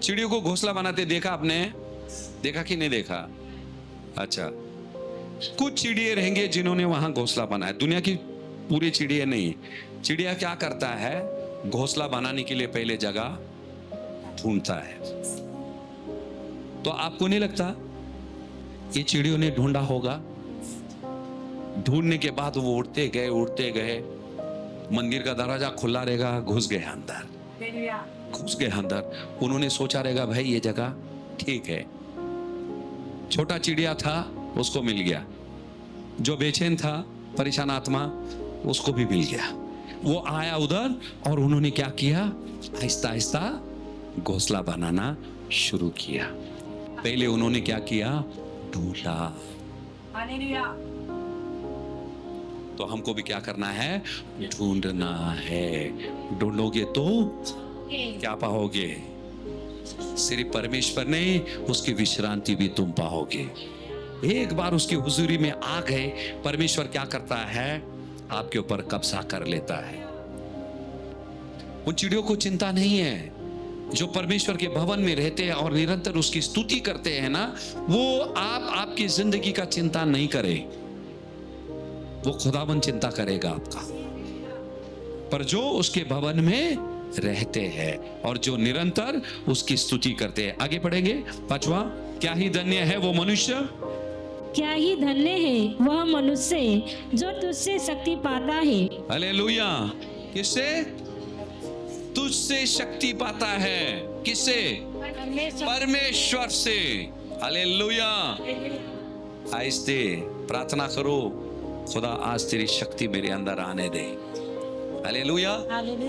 चिड़ियों को घोंसला बनाते देखा आपने? देखा कि नहीं देखा? अच्छा, कुछ चिड़िए रहेंगे जिन्होंने वहां घोंसला बनाया, दुनिया की पूरी चिड़िया नहीं। चिड़िया क्या करता है? घोंसला बनाने के लिए पहले जगह ढूंढता है। तो आपको नहीं लगता ये चिड़ियों ने ढूंढा होगा? ढूंढने के बाद वो उड़ते गए, मंदिर का दरवाजा खुला रहेगा, घुस गए अंदर। उन्होंने सोचा रहेगा भाई ये जगह ठीक है। छोटा चिड़िया था उसको मिल गया, जो बेचैन था परेशान आत्मा उसको भी मिल गया। वो आया उधर और उन्होंने क्या किया? आहिस्ता आहिस्ता घोंसला बनाना शुरू किया। पहले उन्होंने क्या किया? ढूंढा। हालेलुया। तो हमको भी क्या करना है? ढूंढना है। ढूंढोगे तो क्या पाओगे? सिर्फ परमेश्वर नहीं, उसकी विश्रांति भी तुम पाओगे। एक बार उसकी हुजूरी में आ गए, परमेश्वर क्या करता है? आपके ऊपर कब्जा कर लेता है। उन चिड़ियों को चिंता नहीं है जो परमेश्वर के भवन में रहते हैं और निरंतर उसकी स्तुति करते हैं ना, वो आपकी जिंदगी का चिंता नहीं करे, वो खुदावन चिंता करेगा आपका। पर जो उसके भवन में रहते हैं और जो निरंतर उसकी स्तुति करते हैं। आगे पढ़ेंगे 5वां, क्या ही धन्य है वो मनुष्य, क्या ही धन्य है वह मनुष्य जो तुझसे शक्ति पाता है। हालेलुया। किससे? तुझसे शक्ति पाता है। किससे? परमेश्वर से। हालेलुया। आहिस्ते प्रार्थना करो, खुदा आज तेरी शक्ति मेरे अंदर आने दे। हालेलुया।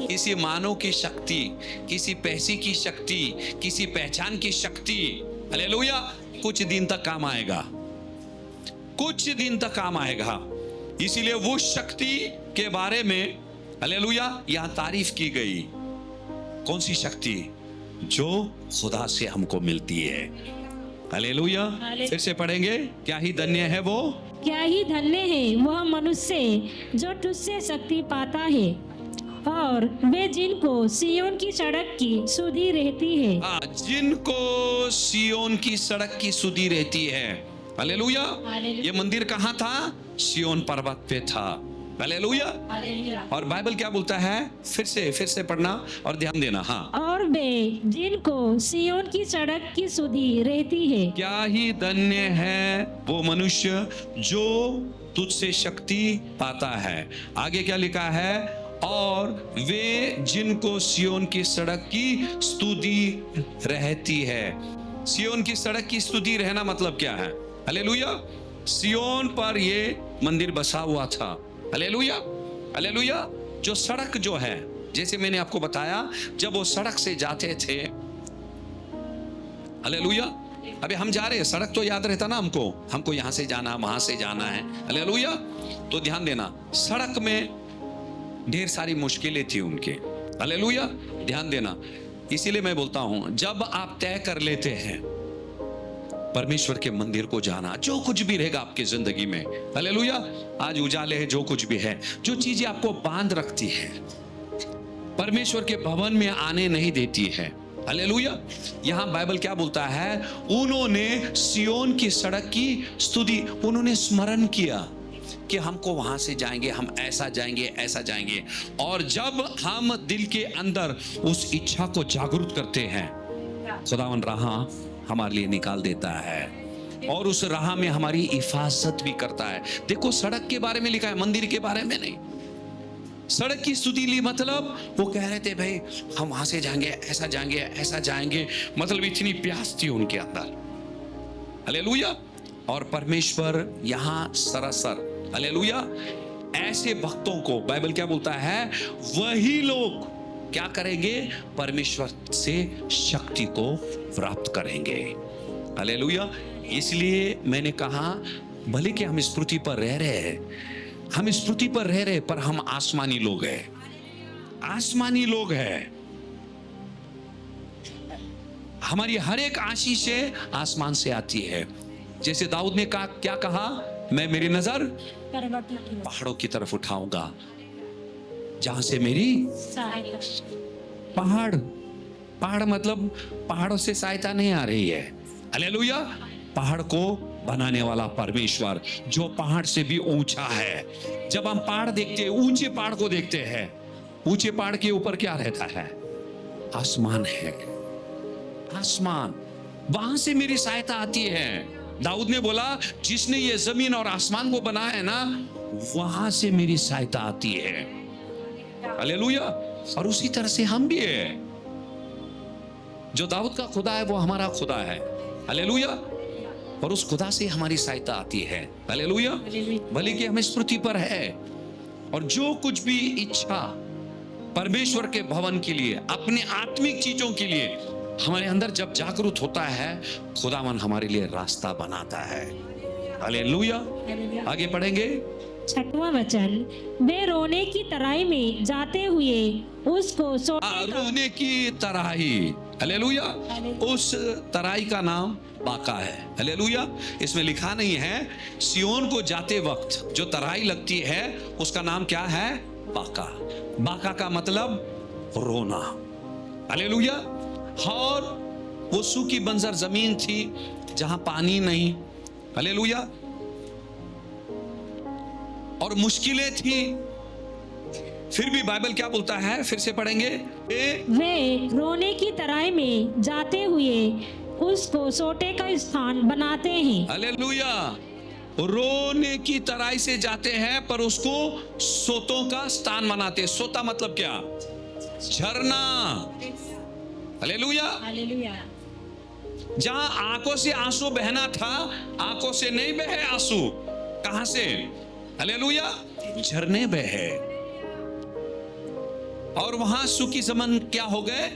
किसी मानव की शक्ति, किसी पैसे की शक्ति, किसी पहचान की शक्ति, हालेलुया, कुछ दिन तक काम आएगा, कुछ दिन तक काम आएगा। इसीलिए वो शक्ति के बारे में हालेलुया यहां तारीफ की गई। कौन सी शक्ति? जो खुदा से हमको मिलती है। हालेलुया। फिर से पढ़ेंगे, क्या ही धन्य है वो, क्या ही धन्य है वह मनुष्य जो तुझसे शक्ति पाता है और वे जिनको सियोन की सड़क की सुधि रहती है। जिनको सियोन की सड़क की सुधि रहती है। हालेलुया। ये मंदिर कहाँ था? सियोन पर्वत पे था। हालेलुया। और बाइबल क्या बोलता है? फिर से पढ़ना और ध्यान देना। हाँ, और वे जिनको सियोन की सड़क की सुधि रहती है। क्या ही धन्य है वो मनुष्य जो तुझसे शक्ति पाता है। आगे क्या लिखा है? और वे जिनको सियोन की सड़क की स्तुति रहती है। सियोन की सड़क की स्तुति रहना मतलब क्या है? हालेलुया। सियोन पर ये मंदिर बसा हुआ था। हालेलुया। हालेलुया। जो सड़क जो है, जैसे मैंने आपको बताया, जब वो सड़क से जाते थे, हालेलुया, अभी हम जा रहे हैं, सड़क तो याद रहता ना हमको यहां से जाना, वहां से जाना है। हालेलुया। तो ध्यान देना, सड़क में ढेर सारी मुश्किलें थी उनके। हालेलुया। ध्यान देना, इसीलिए मैं बोलता हूं, जब आप तय कर लेते हैं परमेश्वर के मंदिर को जाना, जो कुछ भी रहेगा आपकी जिंदगी में, हालेलुया, आज उजाले है, जो कुछ भी है, जो चीजें आपको बांध रखती है, परमेश्वर के भवन में आने नहीं देती है। हालेलुया। यहां बाइबल क्या बोलता है? उन्होंने सियोन की सड़क की स्तुति, उन्होंने स्मरण किया कि हमको वहां से जाएंगे, हम ऐसा जाएंगे, ऐसा जाएंगे। और जब हम दिल के अंदर उस इच्छा को जागरूक करते हैं, खुदावन राह हमारे लिए निकाल देता है और उस राह में हमारी हिफाजत भी करता है। देखो, सड़क के बारे में लिखा है, मंदिर के बारे में नहीं। सड़क की स्तुति ली मतलब वो कह रहे थे भाई हम वहां से जाएंगे, ऐसा जाएंगे, ऐसा जाएंगे, मतलब इतनी प्यास थी उनके अंदर। हालेलुया। और परमेश्वर यहां सरासर, हालेलुया, ऐसे भक्तों को बाइबल क्या बोलता है? वही लोग क्या करेंगे? परमेश्वर से शक्ति को प्राप्त करेंगे। हालेलुया। इसलिए मैंने कहा भले कि हम इस पृथ्वी पर रह रहे हैं, हम इस पृथ्वी पर रह रहे, पर हम आसमानी लोग हैं, आसमानी लोग हैं। हमारी हर एक आशीष आसमान से आती है। जैसे दाऊद ने कहा, क्या कहा? मैं मेरी नजर पहाड़ों की तरफ उठाऊंगा, जहां से मेरी पहाड़ मतलब पहाड़ों से सहायता नहीं आ रही है। हालेलुया। पहाड़ को बनाने वाला परमेश्वर जो पहाड़ से भी ऊंचा है। जब हम पहाड़ देखते हैं, ऊंचे पहाड़ को देखते हैं, ऊंचे पहाड़ के ऊपर क्या रहता है? आसमान है, आसमान। वहां से मेरी सहायता आती है। दाऊद ने बोला, जिसने ये जमीन और आसमान को बनाया है ना, वहां से मेरी सहायता आती है। हालेलुया। और उसी तरह से हम भी है। जो दाऊद का खुदा है वो हमारा खुदा है। हालेलुया। और उस खुदा से हमारी सहायता आती है। हालेलुया। भले कि हम इस पृथ्वी पर है, और जो कुछ भी इच्छा परमेश्वर के भवन के लिए, अपने आत्मिक चीजों के लिए हमारे अंदर जब जागरूक होता है, खुदावन हमारे लिए रास्ता बनाता है। हालेलुया। आगे पढ़ेंगे। 6वां वचन, वे रोने की तराई में जाते हुए उसको रोने की तराई। हालेलुया। उस तराई का नाम बाका है। हालेलुया। इसमें लिखा नहीं है। सियोन को जाते वक्त जो तराई लगती है उसका नाम क्या है? बाका। बाका का मतलब रोना। हालेलुया। और वो सूखी बंजर जमीन थी जहां पानी नहीं। हालेलुया। और मुश्किलें थी, फिर भी बाइबल क्या बोलता है? फिर से पढ़ेंगे। वे रोने की तराई में जाते हुए उसको सोते का स्थान बनाते हैं। हालेलुया। रोने की तराई से जाते हैं, पर उसको सोतों का स्थान बनाते। सोता मतलब क्या? झरना। हालेलुया। हालेलुया। जहां आंखों से आंसू बहना था, आंखों से नहीं बहे आंसू। कहां से? हालेलुया। झरने बहे। और वहां सूखी जमीन क्या हो गए?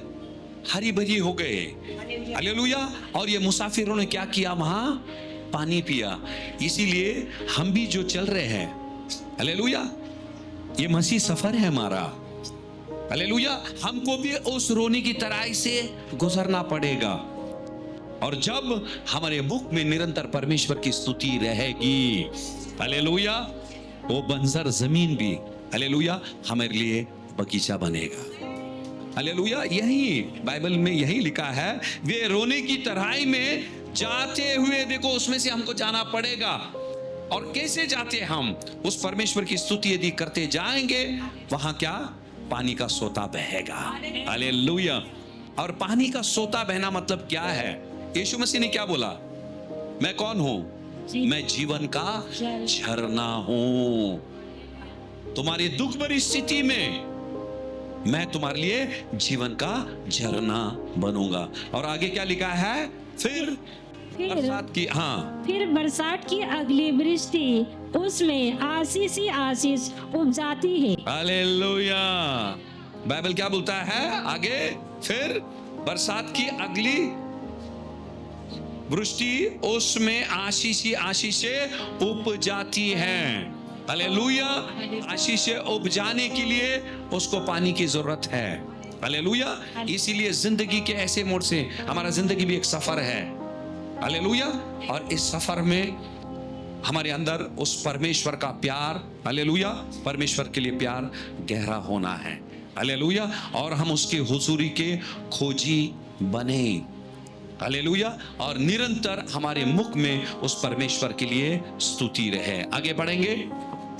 हरी भरी हो गए। हालेलुया। और ये मुसाफिरों ने क्या किया? वहां पानी पिया। इसीलिए हम भी जो चल रहे हैं, हालेलुया, ये मसीह सफर है हमारा। हालेलुया। हमको भी उस रोने की तराई से गुजरना पड़ेगा। और जब हमारे मुख में निरंतर परमेश्वर की स्तुति रहेगी, हालेलुया, वो बंजर जमीन भी, हालेलुया, हमारे लिए बगीचा बनेगा। हालेलुया। यही बाइबल में यही लिखा है, वे रोने की तराई में जाते हुए, देखो उसमें से हमको जाना पड़ेगा। और कैसे जाते हम? उस परमेश्वर की स्तुति यदि करते जाएंगे, वहां क्या? पानी का सोता बहेगा। हालेलुया। और पानी का सोता बहना मतलब क्या है? यीशु मसीह ने क्या बोला? मैं कौन हूं? मैं जीवन का झरना हूं। तुम्हारी दुख भरी स्थिति में मैं तुम्हारे लिए जीवन का झरना बनूंगा। और आगे क्या लिखा है? फिर बरसात की, हाँ, फिर बरसात की अगली वृष्टि उसमें आशीष ही आशीष उपजाती है। हालेलुया। बाइबल क्या बोलता है आगे? फिर बरसात की अगली वृष्टि उसमें आशीष ही आशीषें उपजाती हैं। हालेलुया। आशीषें उपजाने के लिए उसको पानी की जरूरत है। हालेलुया। इसीलिए जिंदगी के ऐसे मोड़ से, हमारा जिंदगी भी एक सफर है। हालेलुया। और इस सफर में हमारे अंदर उस परमेश्वर का प्यार, हालेलुया, परमेश्वर के लिए प्यार गहरा होना है। हालेलुया। और हम उसके हुजूरी के खोजी बने। हालेलुया। और निरंतर हमारे मुख में उस परमेश्वर के लिए स्तुति रहे। आगे बढ़ेंगे।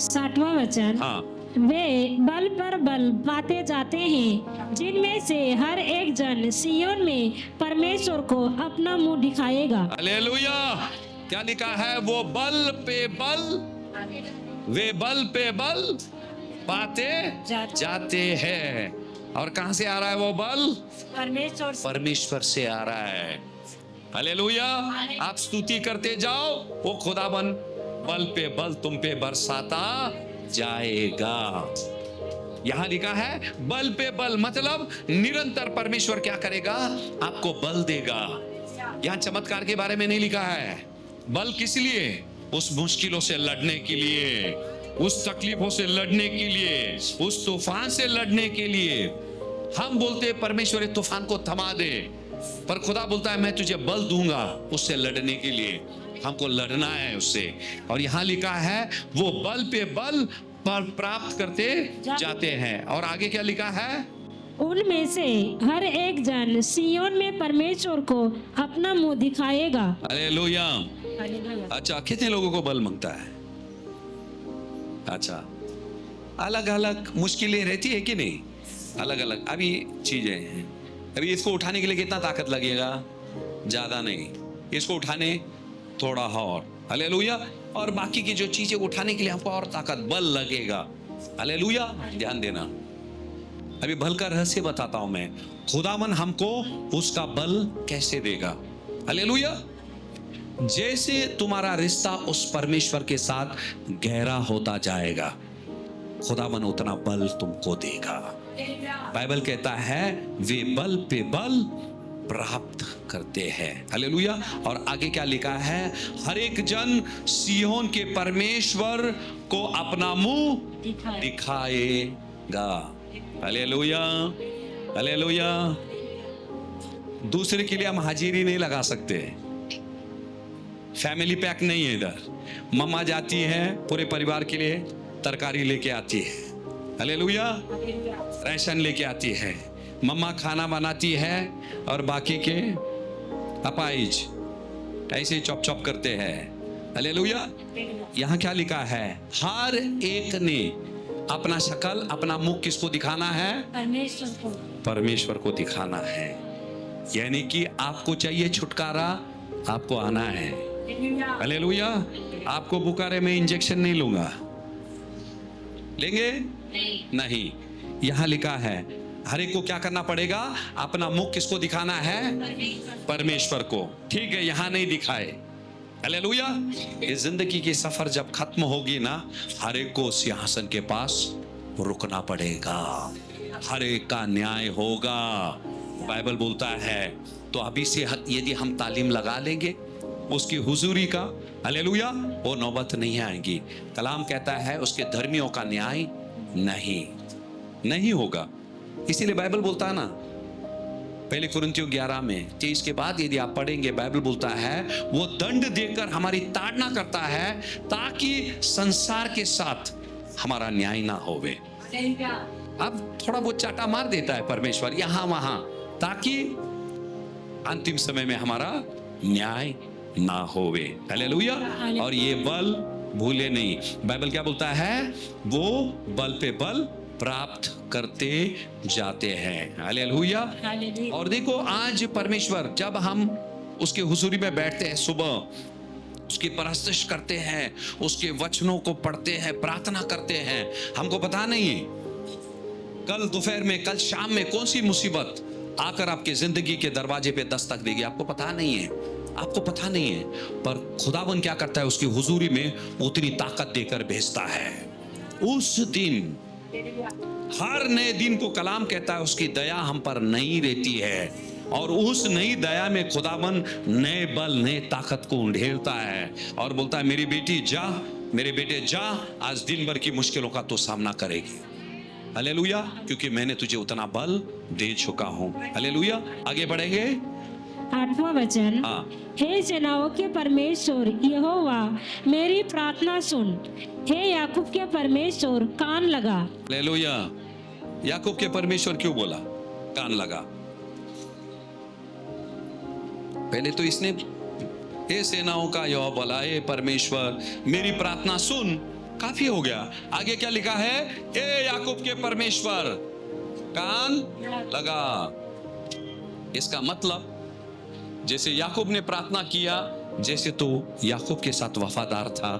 7वां वचन, हाँ, वे बल पर बल पाते जाते हैं, जिनमें से हर एक जन सियोन में परमेश्वर को अपना मुंह दिखाएगा। हालेलुया। क्या लिखा है? वो बल पे बल, वे बल पे बल पाते जाते हैं। और कहां से आ रहा है वो बल? परमेश्वर से आ रहा है। हालेलुया। आप स्तुति करते जाओ, वो खुदाबंद बल पे बल तुम पे बरसाता जाएगा। यहां लिखा है बल पे बल, मतलब निरंतर परमेश्वर क्या करेगा, आपको बल देगा। यहां चमत्कार के बारे में नहीं लिखा है। बल किस लिए? उस मुश्किलों से लड़ने के लिए, उस तकलीफों से लड़ने के लिए, उस तूफान से लड़ने के लिए। हम बोलते हैं परमेश्वर इस तूफान को थमा दे, पर खुदा बोलता है मैं तुझे बल दूंगा उससे लड़ने के लिए। हमको लड़ना है उससे। और यहां लिखा है वो बल पे बल पर प्राप्त करते जाते हैं। और आगे क्या लिखा है? उनमें से हर एक जन सिय्योन में परमेश्वर को अपना मुंह दिखाएगा। हालेलुया। अच्छा, कितने लोगों को बल मांगता है? अच्छा, अलग अलग मुश्किलें रहती है कि नहीं? अलग अलग अभी चीजें हैं। अभी इसको उठाने के लिए कितना ताकत लगेगा? ज्यादा नहीं, इसको उठाने थोड़ा और। हालेलुया। और बाकी की जो चीजें उठाने के लिए हमको और ताकत, बल लगेगा। हालेलुया। ध्यान देना, अभी बल का रहस्य बताता हूं मैं। खुदावन हमको उसका बल कैसे देगा। हालेलुया। जैसे तुम्हारा रिश्ता उस परमेश्वर के साथ गहरा होता जाएगा, खुदावन उतना बल तुमको देगा। बाइबल कहता है वे बल पे बल प्राप्त करते हैं। हालेलुया। और आगे क्या लिखा है? हर एक जन सिय्योन के परमेश्वर को अपना मुंह दिखाएगा। हालेलुया। हालेलुया। दूसरे के लिए हम हाजिरी नहीं लगा सकते। फैमिली पैक नहीं है इधर। मम्मा जाती है पूरे परिवार के लिए तरकारी लेके आती है। हालेलुया। राशन लेके आती है। मम्मा खाना बनाती है और बाकी के अपाइज ऐसे चॉप चॉप करते हैं। हालेलुया। यहाँ क्या लिखा है? हर एक ने अपना शक्ल, अपना मुख किसको दिखाना है? परमेश्वर को। परमेश्वर को दिखाना है। यानी कि आपको चाहिए छुटकारा, आपको आना है। हालेलुया। आपको बुखारे में इंजेक्शन नहीं लूंगा, लेंगे नहीं। यहां लिखा है हर एक को क्या करना पड़ेगा? अपना मुख किसको दिखाना है? परमेश्वर को। ठीक है, यहां नहीं दिखाए। हालेलुया। इस जिंदगी की सफर जब खत्म होगी ना, हर एक को सिंहासन के पास रुकना पड़ेगा। हर एक का न्याय होगा। बाइबल बोलता है तो अभी से यदि हम तालीम लगा लेंगे उसकी हुजूरी का, हालेलुया, वो नौबत नहीं आएगी। कलाम कहता है उसके धर्मियों का न्याय नहीं होगा। इसीलिए बाइबल बोलता है ना, पहले कुरिन्थियों 11 में 23 के बाद यदि आप पढ़ेंगे, बाइबल बोलता है वो दंड देकर हमारी ताड़ना करता है ताकि संसार के साथ हमारा न्याय ना होवे। अब थोड़ा बहुत चाटा मार देता है परमेश्वर यहां वहां, ताकि अंतिम समय में हमारा न्याय ना होवे। हालेलुया। और ये बल भूले नहीं। बाइबल क्या बोलता है? वो बल पे बल प्राप्त करते जाते हैं। हालेलुया। और देखो आज परमेश्वर जब हम उसके हुजूरी में बैठते हैं, सुबह उसकी परस्तिश करते हैं, उसके वचनों को पढ़ते हैं, प्रार्थना करते हैं, हमको पता नहीं है कल दोपहर में, कल शाम में कौन सी मुसीबत आकर आपके जिंदगी के दरवाजे पे दस्तक देगी, आपको पता नहीं है। आपको पता नहीं है, पर खुदावन क्या करता है? उसकी हुजूरी में उतनी ताकत देकर भेजता है। उस दिन, हर नए दिन को कलाम कहता है उसकी दया हम पर नई रहती है, और उस नई दया में खुदावन नए बल, नए ताकत को उंडेलता है और बोलता है मेरी बेटी जा, मेरे बेटे जा, आज दिन भर की मुश्किलों का तो सामना करेगी। हालेलुया। क्योंकि मैंने तुझे उतना बल दे चुका हूं। हालेलुया। आगे बढ़ेंगे। 8वां वचन। हे सेनाओं के परमेश्वर यहोवा, मेरी प्रार्थना सुन। हे याकूब के परमेश्वर, कान लगा। हालेलुया। याकूब के परमेश्वर क्यों बोला कान लगा? पहले तो इसने हे सेनाओं का यहोवा बोला, हे परमेश्वर मेरी प्रार्थना सुन, काफी हो गया। आगे क्या लिखा है? हे याकूब के परमेश्वर, कान लगा। इसका मतलब जैसे याकूब ने प्रार्थना किया, जैसे तो याकूब के साथ वफादार था,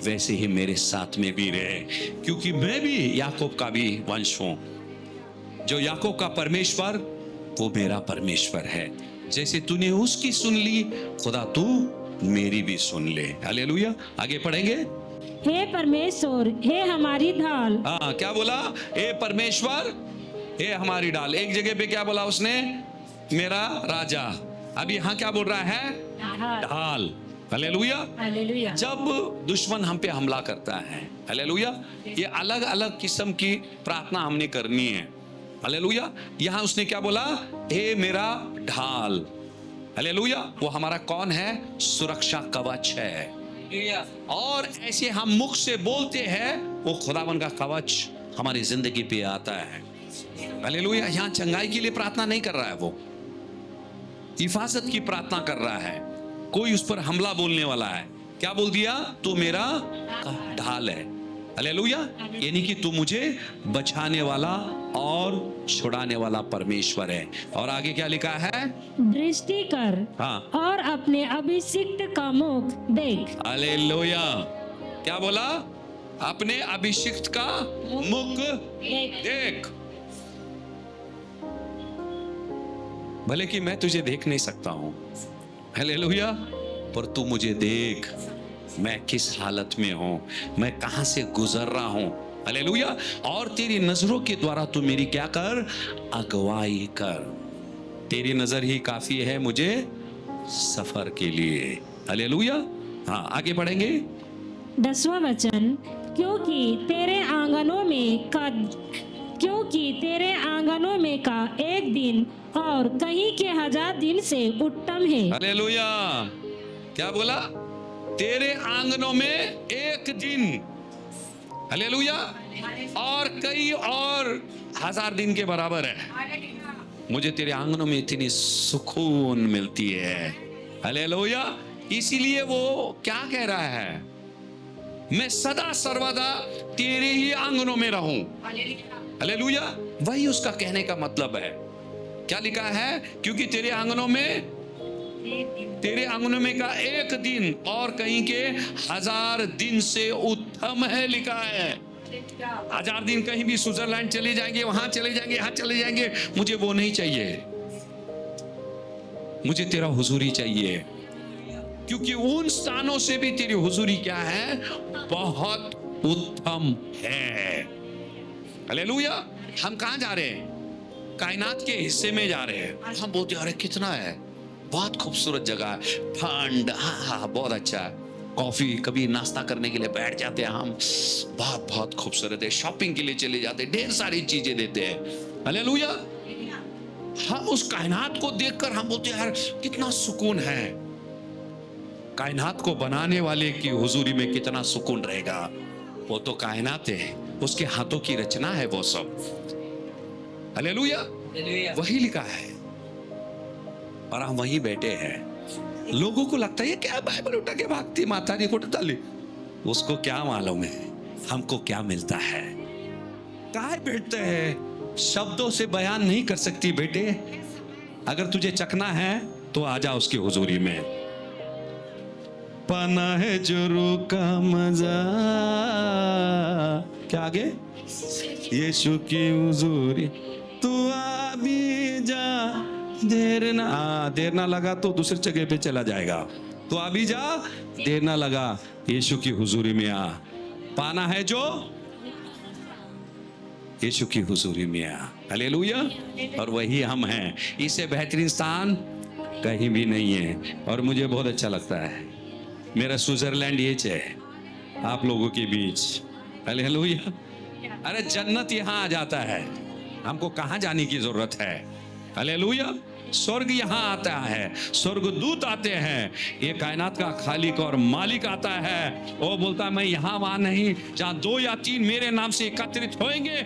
वैसे ही मेरे साथ में भी रहे, क्योंकि मैं भी याकूब का भी वंश हूं। जो याकूब का परमेश्वर वो मेरा परमेश्वर है। जैसे तूने उसकी सुन ली, खुदा तू मेरी भी सुन ले। हालेलुया। आगे पढ़ेंगे। हे परमेश्वर, हे हमारी ढाल। हाँ, क्या बोला? हे परमेश्वर, हे हमारी ढाल। एक जगह पे क्या बोला उसने? मेरा राजा। अब यहाँ क्या बोल रहा है? ढाल। हालेलुया। हालेलुया। जब दुश्मन हम पे हमला करता है, हालेलुया, ये अलग अलग किस्म की प्रार्थना हमने करनी है। हालेलुया। यहाँ उसने क्या बोला? हे मेरा ढाल। हालेलुया। वो हमारा कौन है? सुरक्षा कवच है। और ऐसे हम मुख से बोलते हैं, वो खुदावन का कवच हमारी जिंदगी पे आता है। हालेलुया। यहाँ चंगाई के लिए प्रार्थना नहीं कर रहा है, वो हिफाजत की प्रार्थना कर रहा है। कोई उस पर हमला बोलने वाला है, क्या बोल दिया? तू मेरा ढाल है। हालेलुया। यानी कि तू मुझे बचाने वाला और छुड़ाने वाला परमेश्वर है। और आगे क्या लिखा है? दृष्टि कर हाँ। और अपने अभिषिक्त का मुख देख। हालेलुया। क्या बोला? अपने अभिषिक्त का मुख देख। भले कि मैं तुझे देख नहीं सकता हूं, हालेलुया, पर तू मुझे देख, मैं किस हालत में हूं, मैं कहां से गुजर रहा हूं। हालेलुया। और तेरी नजरों के द्वारा तू मेरी क्या कर? अगुवाई कर। तेरी नजर ही काफी है मुझे सफर के लिए। हालेलुया। हाँ, आगे बढ़ेंगे। 10वां वचन, क्योंकि तेरे आंगनों में का एक दिन और कहीं के 1000 दिन से उत्तम है। हालेलुया। क्या बोला? तेरे आंगनों में एक दिन, हालेलुया, और कई और 1000 दिन के बराबर है। मुझे तेरे आंगनों में इतनी सुकून मिलती है। हालेलुया। इसीलिए वो क्या कह रहा है? मैं सदा सर्वदा तेरे ही आंगनों में रहूं। हालेलुया। वही उसका कहने का मतलब है। क्या लिखा है? क्योंकि तेरे आंगनों में का एक दिन और कहीं के 1000 दिन से उत्तम है, लिखा है। 1000 दिन कहीं भी स्विट्जरलैंड चले जाएंगे, वहां चले जाएंगे, यहां चले जाएंगे, मुझे वो नहीं चाहिए। मुझे तेरा हुजूरी चाहिए, क्योंकि उन स्थानों से भी तेरी हुजूरी क्या है? बहुत उत्तम है। हालेलुया। हम कहां जा रहे हैं? कायनात के हिस्से में जा रहे हैं। हम बोलते अरे कितना है, बहुत खूबसूरत जगह है, ठंड, हाँ बहुत अच्छा है। कॉफी, कभी नाश्ता करने के लिए बैठ जाते हैं हम, बहुत खूबसूरत है। शॉपिंग के लिए चले जाते हैं, ढेर सारी चीजें देते हैं। हालेलुया। हम उस कायनात को देखकर हम बोलते हैं यार कितना सुकून है। कायनात को बनाने वाले की हुजूरी में कितना सुकून रहेगा। वो तो कायनात है, उसके हाथों की रचना है वो सब। हालेलुया। वही लिखा है और हम वहीं बैठे हैं। लोगों को लगता है क्या बाइबल उठा के भागती माता जी को डाली, उसको क्या मालूम है हमको क्या मिलता है। कहाँ बैठते हैं, शब्दों से बयान नहीं कर सकती बेटे। अगर तुझे चखना है तो आजा उसकी हुजूरी में। पाना है जो रू का मजा, क्या आगे? यीशु की हुजूरी, तू अभी जा, देर ना लगा तो दूसरी जगह पे चला जाएगा। तो अभी जा, देर ना लगा, यीशु की हुजूरी में आ। पाना है जो यीशु की हुजूरी में आ। हालेलुया। और वही हम हैं। इससे बेहतरीन स्थान कहीं भी नहीं है। और मुझे बहुत अच्छा लगता है, मेरा स्विट्जरलैंड ये है आप लोगों के बीच। हालेलुया। अरे जन्नत यहाँ आ जाता है, हमको कहाँ जाने की जरूरत है। हालेलुया। स्वर्ग यहाँ आता है, स्वर्गदूत आते हैं, ये कायनात का खालिक और मालिक आता है। वो बोलता है मैं यहाँ वहां नहीं, जहाँ 2 या 3 मेरे नाम से एकत्रित होंगे।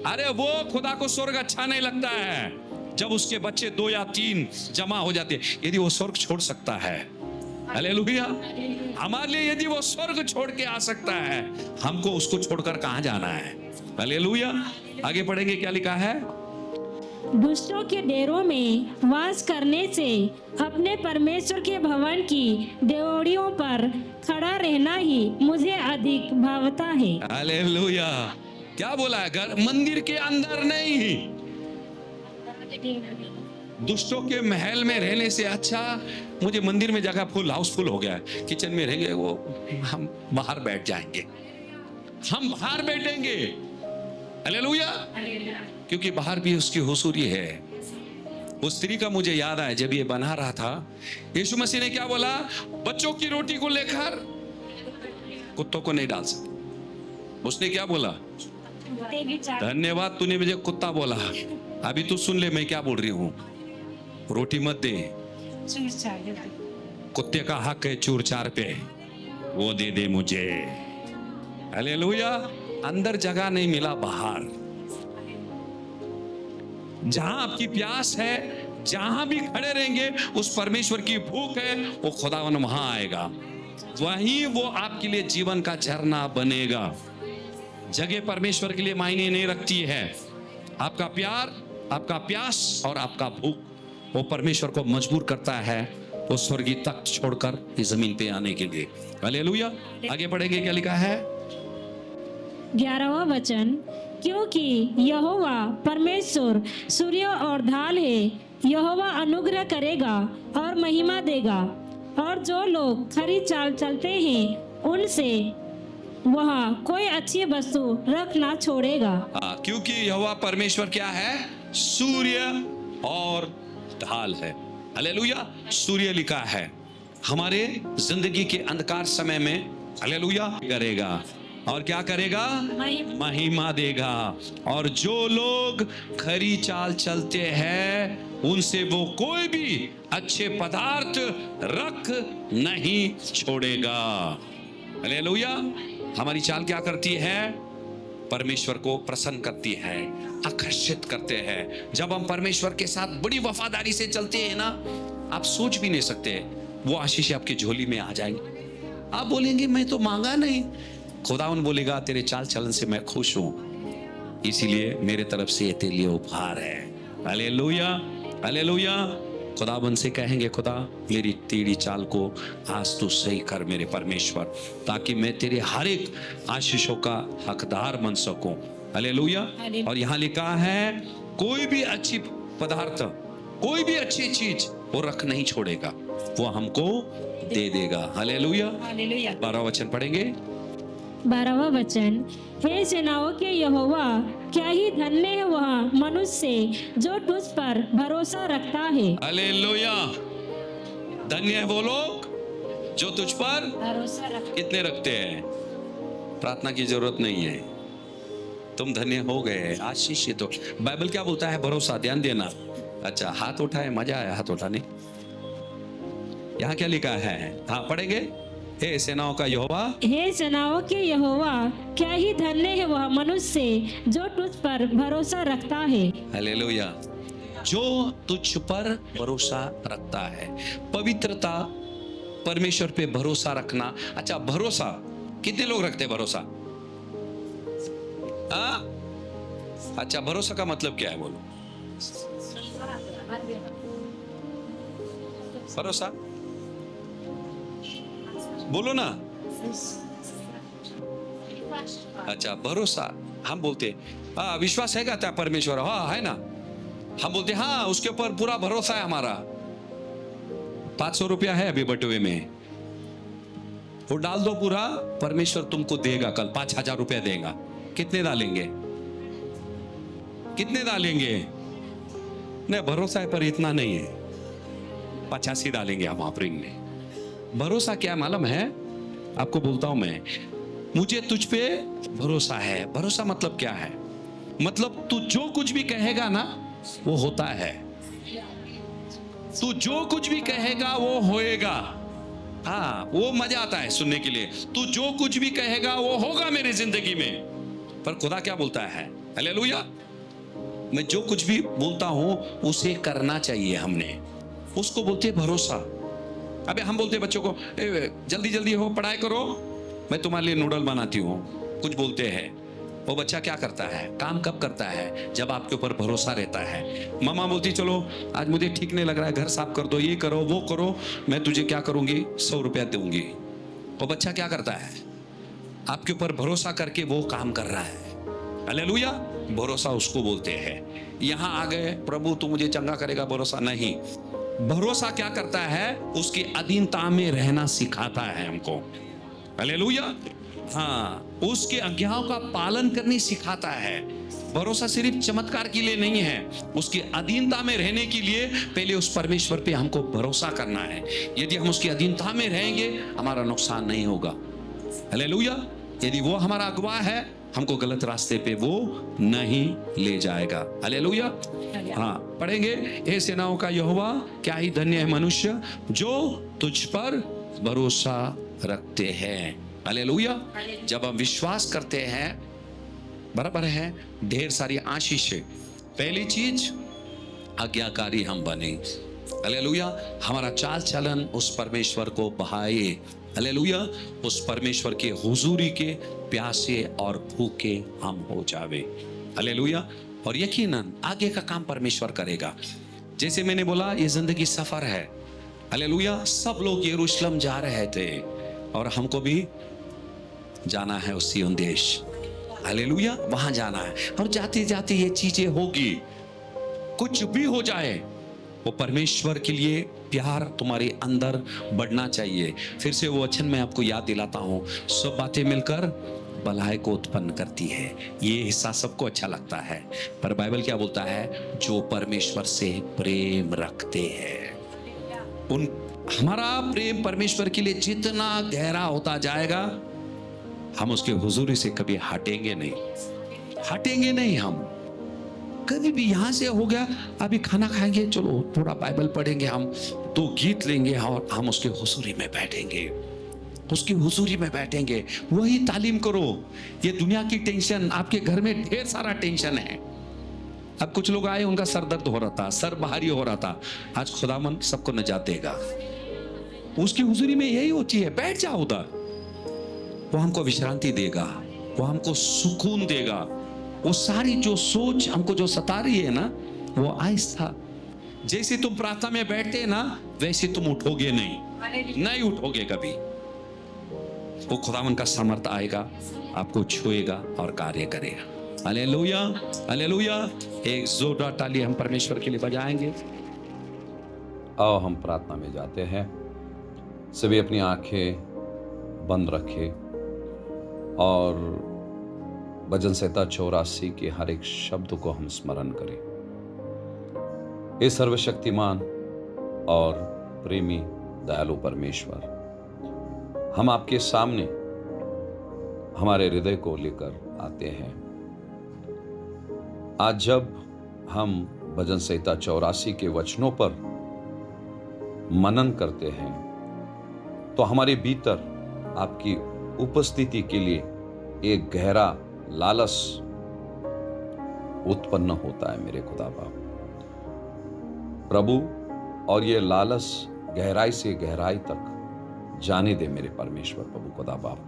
अरे वो खुदा को स्वर्ग अच्छा नहीं लगता है जब उसके बच्चे 2 या 3 जमा हो जाते। यदि वो स्वर्ग छोड़ सकता है, हालेलुया, हमारे लिए यदि वो स्वर्ग छोड़ के आ सकता है, हमको उसको छोड़कर कहां जाना है। हालेलुया। आगे पढ़ेंगे, क्या लिखा है? दुष्टों के डेरों में वास करने से अपने परमेश्वर के भवन की देवड़ियों पर खड़ा रहना ही मुझे अधिक भावता है। हालेलुया। क्या बोला है? घर मंदिर के अंदर नहीं, दुष्टों के महल में रहने से अच्छा मुझे मंदिर में जगह फुल हाउसफुल हो गया है, किचन में रहेंगे वो, हम बाहर बैठ जाएंगे, हम बाहर बैठेंगे। हालेलुया। क्योंकि बाहर भी उसकी हुजूरी है। उस स्त्री का मुझे याद आया, जब ये बना रहा था, यीशु मसीह ने क्या बोला, बच्चों की रोटी को लेकर कुत्तों को नहीं डाल सकते। उसने क्या बोला, धन्यवाद तूने मुझे कुत्ता बोला, अभी तू सुन ले मैं क्या बोल रही हूं, रोटी मत दे, कुत्ते का हक है चूर चार पे, वो दे दे मुझे। हालेलुया। अंदर जगह नहीं मिला, बाहर जहां आपकी प्यास है, जहां भी खड़े रहेंगे उस परमेश्वर की भूख है, वो खुदावन वहां आएगा, वहीं वो आपके लिए जीवन का झरना बनेगा। जगह परमेश्वर के लिए मायने नहीं रखती है। आपका प्यार, आपका प्यास और आपका भूख वो परमेश्वर को मजबूर करता है वो स्वर्गीय तख्त छोड़कर इस जमीन पे आने के लिए। हालेलुया। आगे बढ़ेंगे, क्या लिखा है 11वां वचन, क्योंकि यहोवा परमेश्वर सूर्य और ढाल है, यहोवा अनुग्रह करेगा और महिमा देगा, और जो लोग खरी चाल चलते हैं उनसे वह कोई अच्छी वस्तु रख ना छोड़ेगा। क्योंकि यहोवा परमेश्वर क्या है, सूर्य और ढाल है। हालेलुया। सूर्य लिखा है हमारे जिंदगी के अंधकार समय में, हालेलुया, करेगा और क्या करेगा, महिमा देगा, और जो लोग खरी चाल चलते हैं उनसे वो कोई भी अच्छे पदार्थ रख नहीं छोड़ेगा। हालेलुया। हमारी चाल क्या करती है, परमेश्वर को प्रसन्न करती है, आकर्षित करते हैं। जब हम परमेश्वर के साथ बड़ी वफादारी से चलते हैं ना, आप सोच भी नहीं सकते वो आशीष आपकी झोली में आ जाएंगे। आप बोलेंगे मैं तो मांगा नहीं, खुदावन बोलेगा तेरे चाल चलन से मैं खुश हूं, इसीलिए मेरे तरफ से ये तेरे लिए उपहार है। हालेलुया। हालेलुया। खुदावन से कहेंगे, खुदा मेरी टेढ़ी चाल को आज तू सही कर मेरे परमेश्वर, ताकि मैं तेरे हर एक आशीषों का हकदार बन सकूं। हालेलुया। और यहाँ लिखा है कोई भी अच्छी पदार्थ, कोई भी अच्छी चीज वो रख नहीं छोड़ेगा, वो हमको दे देगा। हालेलुया। 12वां वचन पढ़ेंगे। 12वां वचन, हे सेनाओं के यहोवा, क्या ही धन्य है वह मनुष्य जो तुझ पर भरोसा रखता है। हालेलुया। धन्य है वो लोग जो तुझ पर भरोसा रखता। कितने रखते हैं, प्रार्थना की जरूरत नहीं है, तुम धन्य हो गए, आशीष। तो बाइबल क्या बोलता है, भरोसा, ध्यान देना। अच्छा, हाथ उठाए, मजा आया हाथ उठाने। यहाँ क्या लिखा है, हाँ पढ़ेंगे, हे सेनाओं का यहोवा, हे सेनाओं के यहोवा, क्या ही धन्य है वह मनुष्य जो तुझ पर भरोसा रखता है। हालेलुया। जो तुझ पर भरोसा रखता है। पवित्रता, परमेश्वर पे भरोसा रखना। अच्छा, भरोसा कितने लोग रखते हैं भरोसा? अच्छा, भरोसा का मतलब क्या है, बोलो। भरोसा बोलो ना। अच्छा, भरोसा हम बोलते विश्वास है क्या परमेश्वर, हाँ है ना, हम बोलते हाँ उसके ऊपर पूरा भरोसा है हमारा। 500 रुपया है अभी बटुए में, वो डाल दो पूरा, परमेश्वर तुमको देगा कल 5000 रुपया देगा। कितने डालेंगे, कितने डालेंगे? नहीं, भरोसा है पर इतना नहीं है, 85 डालेंगे हम ऑफरिंग में। भरोसा क्या मालूम है आपको, बोलता हूं मैं, मुझे तुझ पे भरोसा है। भरोसा मतलब क्या है, मतलब तू जो कुछ भी कहेगा ना वो होता है, तू जो कुछ भी कहेगा वो होएगा। हाँ, वो मजा आता है सुनने के लिए, तू जो कुछ भी कहेगा वो होगा मेरी जिंदगी में। पर खुदा क्या बोलता है, हालेलुया, मैं जो कुछ भी बोलता हूं उसे करना चाहिए हमने, उसको बोलते भरोसा। अबे हम बोलते बच्चों को जल्दी जल्दी हो, पढ़ाई करो, मैं तुम्हारे लिए नूडल बनाती हूँ, कुछ बोलते हैं, वो बच्चा क्या करता है, काम कब करता है, जब आपके ऊपर भरोसा रहता है। मामा बोलती चलो आज मुझे ठीक नहीं लग रहा है, घर साफ कर दो, ये करो वो करो, मैं तुझे क्या करूंगी, 100 रुपया दूंगी। वो बच्चा क्या करता है, आपके ऊपर भरोसा करके वो काम कर रहा है। हालेलुया। भरोसा उसको बोलते हैं। यहां आ गए, प्रभु तू मुझे चंगा करेगा, भरोसा नहीं। भरोसा क्या करता है? उसकी अधीनता में रहना सिखाता है हमको। हालेलुया। हाँ, उसके आज्ञाओं का पालन करनी सिखाता है। भरोसा सिर्फ चमत्कार के लिए नहीं है, उसकी अधीनता में रहने के लिए पहले उस परमेश्वर पे हमको भरोसा करना है। यदि हम उसकी अधीनता में रहेंगे, हमारा नुकसान नहीं होगा। हालेलुया। यदि वो हमारा अगुवा है, हमको गलत रास्ते पे वो नहीं ले जाएगा। हालेलुया। हाँ, पढ़ेंगे, हे सेनाओं का यहोवा, क्या ही धन्य है मनुष्य जो तुझ पर भरोसा रखते हैं। हालेलुया। जब हम विश्वास करते हैं, बराबर है, ढेर सारी आशीषें। पहली चीज, आज्ञाकारी हम बने। हालेलुया। हमारा चाल चलन उस परमेश्वर को बहाए। हालेलुया। उस परमेश्वर के हुजूरी के प्यासे और भूखे हम हो जावे। हालेलुया। और यकीनन आगे का काम परमेश्वर करेगा। जैसे मैंने बोला, ये जिंदगी सफर है। हालेलुया। सब लोग यरूशलेम जा रहे थे और हमको भी जाना है उस सिय्योन देश। हालेलुया। वहां जाना है और जाते जाते ये चीजें होगी। कुछ भी हो जाए, वो परमेश्वर के लिए प्यार तुम्हारे अंदर बढ़ना चाहिए। फिर से वो वचन मैं आपको याद दिलाता हूं, सब बातें मिलकर भलाई को उत्पन्न करती है। ये हिस्सा सबको अच्छा लगता है, पर बाइबल क्या बोलता है? जो परमेश्वर से प्रेम रखते हैं। उन हमारा प्रेम परमेश्वर के लिए जितना गहरा होता जाएगा, हम उसके हुजूरी से कभी हटेंगे नहीं। हम कभी भी यहां से हो गया, अभी खाना खाएंगे, चलो थोड़ा बाइबल पढ़ेंगे, हम 2 गीत लेंगे और हम उसके हुजूरी में बैठेंगे। वही तालीम करो। ये दुनिया की टेंशन, आपके घर में ढेर सारा टेंशन है। अब कुछ लोग आए, उनका सर दर्द हो रहा था, सर भारी हो रहा था। आज खुदावन सबको निजात देगा। उसकी हुजूरी में यही होती है, बैठ जाओ उधर। वो हमको विश्रांति देगा, वो हमको सुकून देगा। वो सारी जो सोच हमको जो सता रही है ना, वो आहिस्ता, जैसे तुम प्रार्थना में बैठते हैं ना, वैसे तुम उठोगे नहीं उठोगे कभी। वो खुदावन का सामर्थ आएगा, आपको छुएगा और कार्य करेगा। हालेलुया। हालेलुया। एक जोरदार ताली हम परमेश्वर के लिए बजाएंगे। आओ हम प्रार्थना में जाते हैं। सभी अपनी आंखें बंद रखें और भजन संहिता 84 के हर एक शब्द को हम स्मरण करें। हे सर्वशक्तिमान और प्रेमी दयालु परमेश्वर, हम आपके सामने हमारे हृदय को लेकर आते हैं। आज जब हम भजन संहिता 84 के वचनों पर मनन करते हैं, तो हमारे भीतर आपकी उपस्थिति के लिए एक गहरा लालस उत्पन्न होता है मेरे खुदा बाप प्रभु। और ये लालस गहराई से गहराई तक जाने दे मेरे परमेश्वर प्रभु खुदा बाप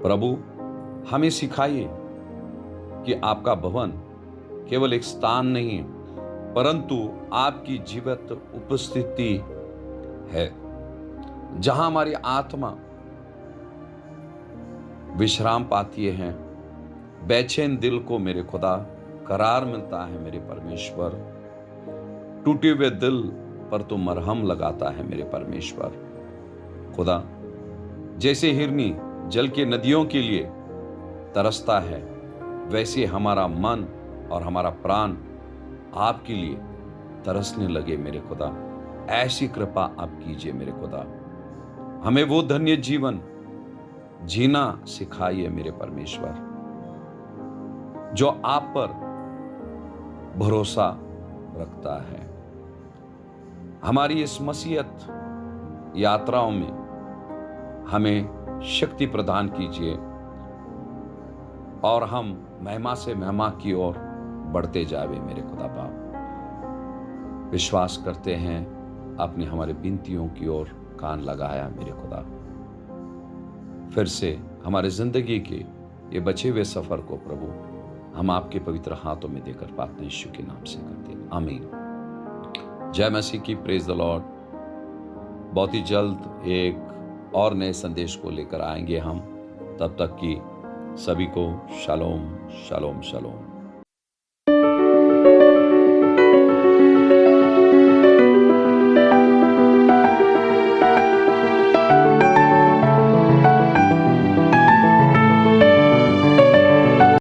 प्रभु। हमें सिखाइए कि आपका भवन केवल एक स्थान नहीं, परंतु आपकी जीवित उपस्थिति है, जहां हमारी आत्मा विश्राम पाती है। बेचैन दिल को मेरे खुदा करार मिलता है मेरे परमेश्वर। टूटे हुए दिल पर तो मरहम लगाता है मेरे परमेश्वर खुदा। जैसे हिरनी जल के नदियों के लिए तरसता है, वैसे हमारा मन और हमारा प्राण आपके लिए तरसने लगे मेरे खुदा। ऐसी कृपा आप कीजिए मेरे खुदा। हमें वो धन्य जीवन जीना सिखाइए मेरे परमेश्वर, जो आप पर भरोसा रखता है। हमारी इस मसीहत यात्राओं में हमें शक्ति प्रदान कीजिए और हम महिमा से महिमा की ओर बढ़ते जावे मेरे खुदा बाप। विश्वास करते हैं आपने हमारे विनतियों की ओर कान लगाया मेरे खुदा। फिर से हमारे जिंदगी के ये बचे हुए सफर को प्रभु हम आपके पवित्र हाथों में देकर प्रार्थना यीशु के नाम से करते हैं, आमीन। जय मसीह की, प्रेज द लॉर्ड। बहुत ही जल्द एक और नए संदेश को लेकर आएंगे हम। तब तक की सभी को शालोम शालोम शालोम।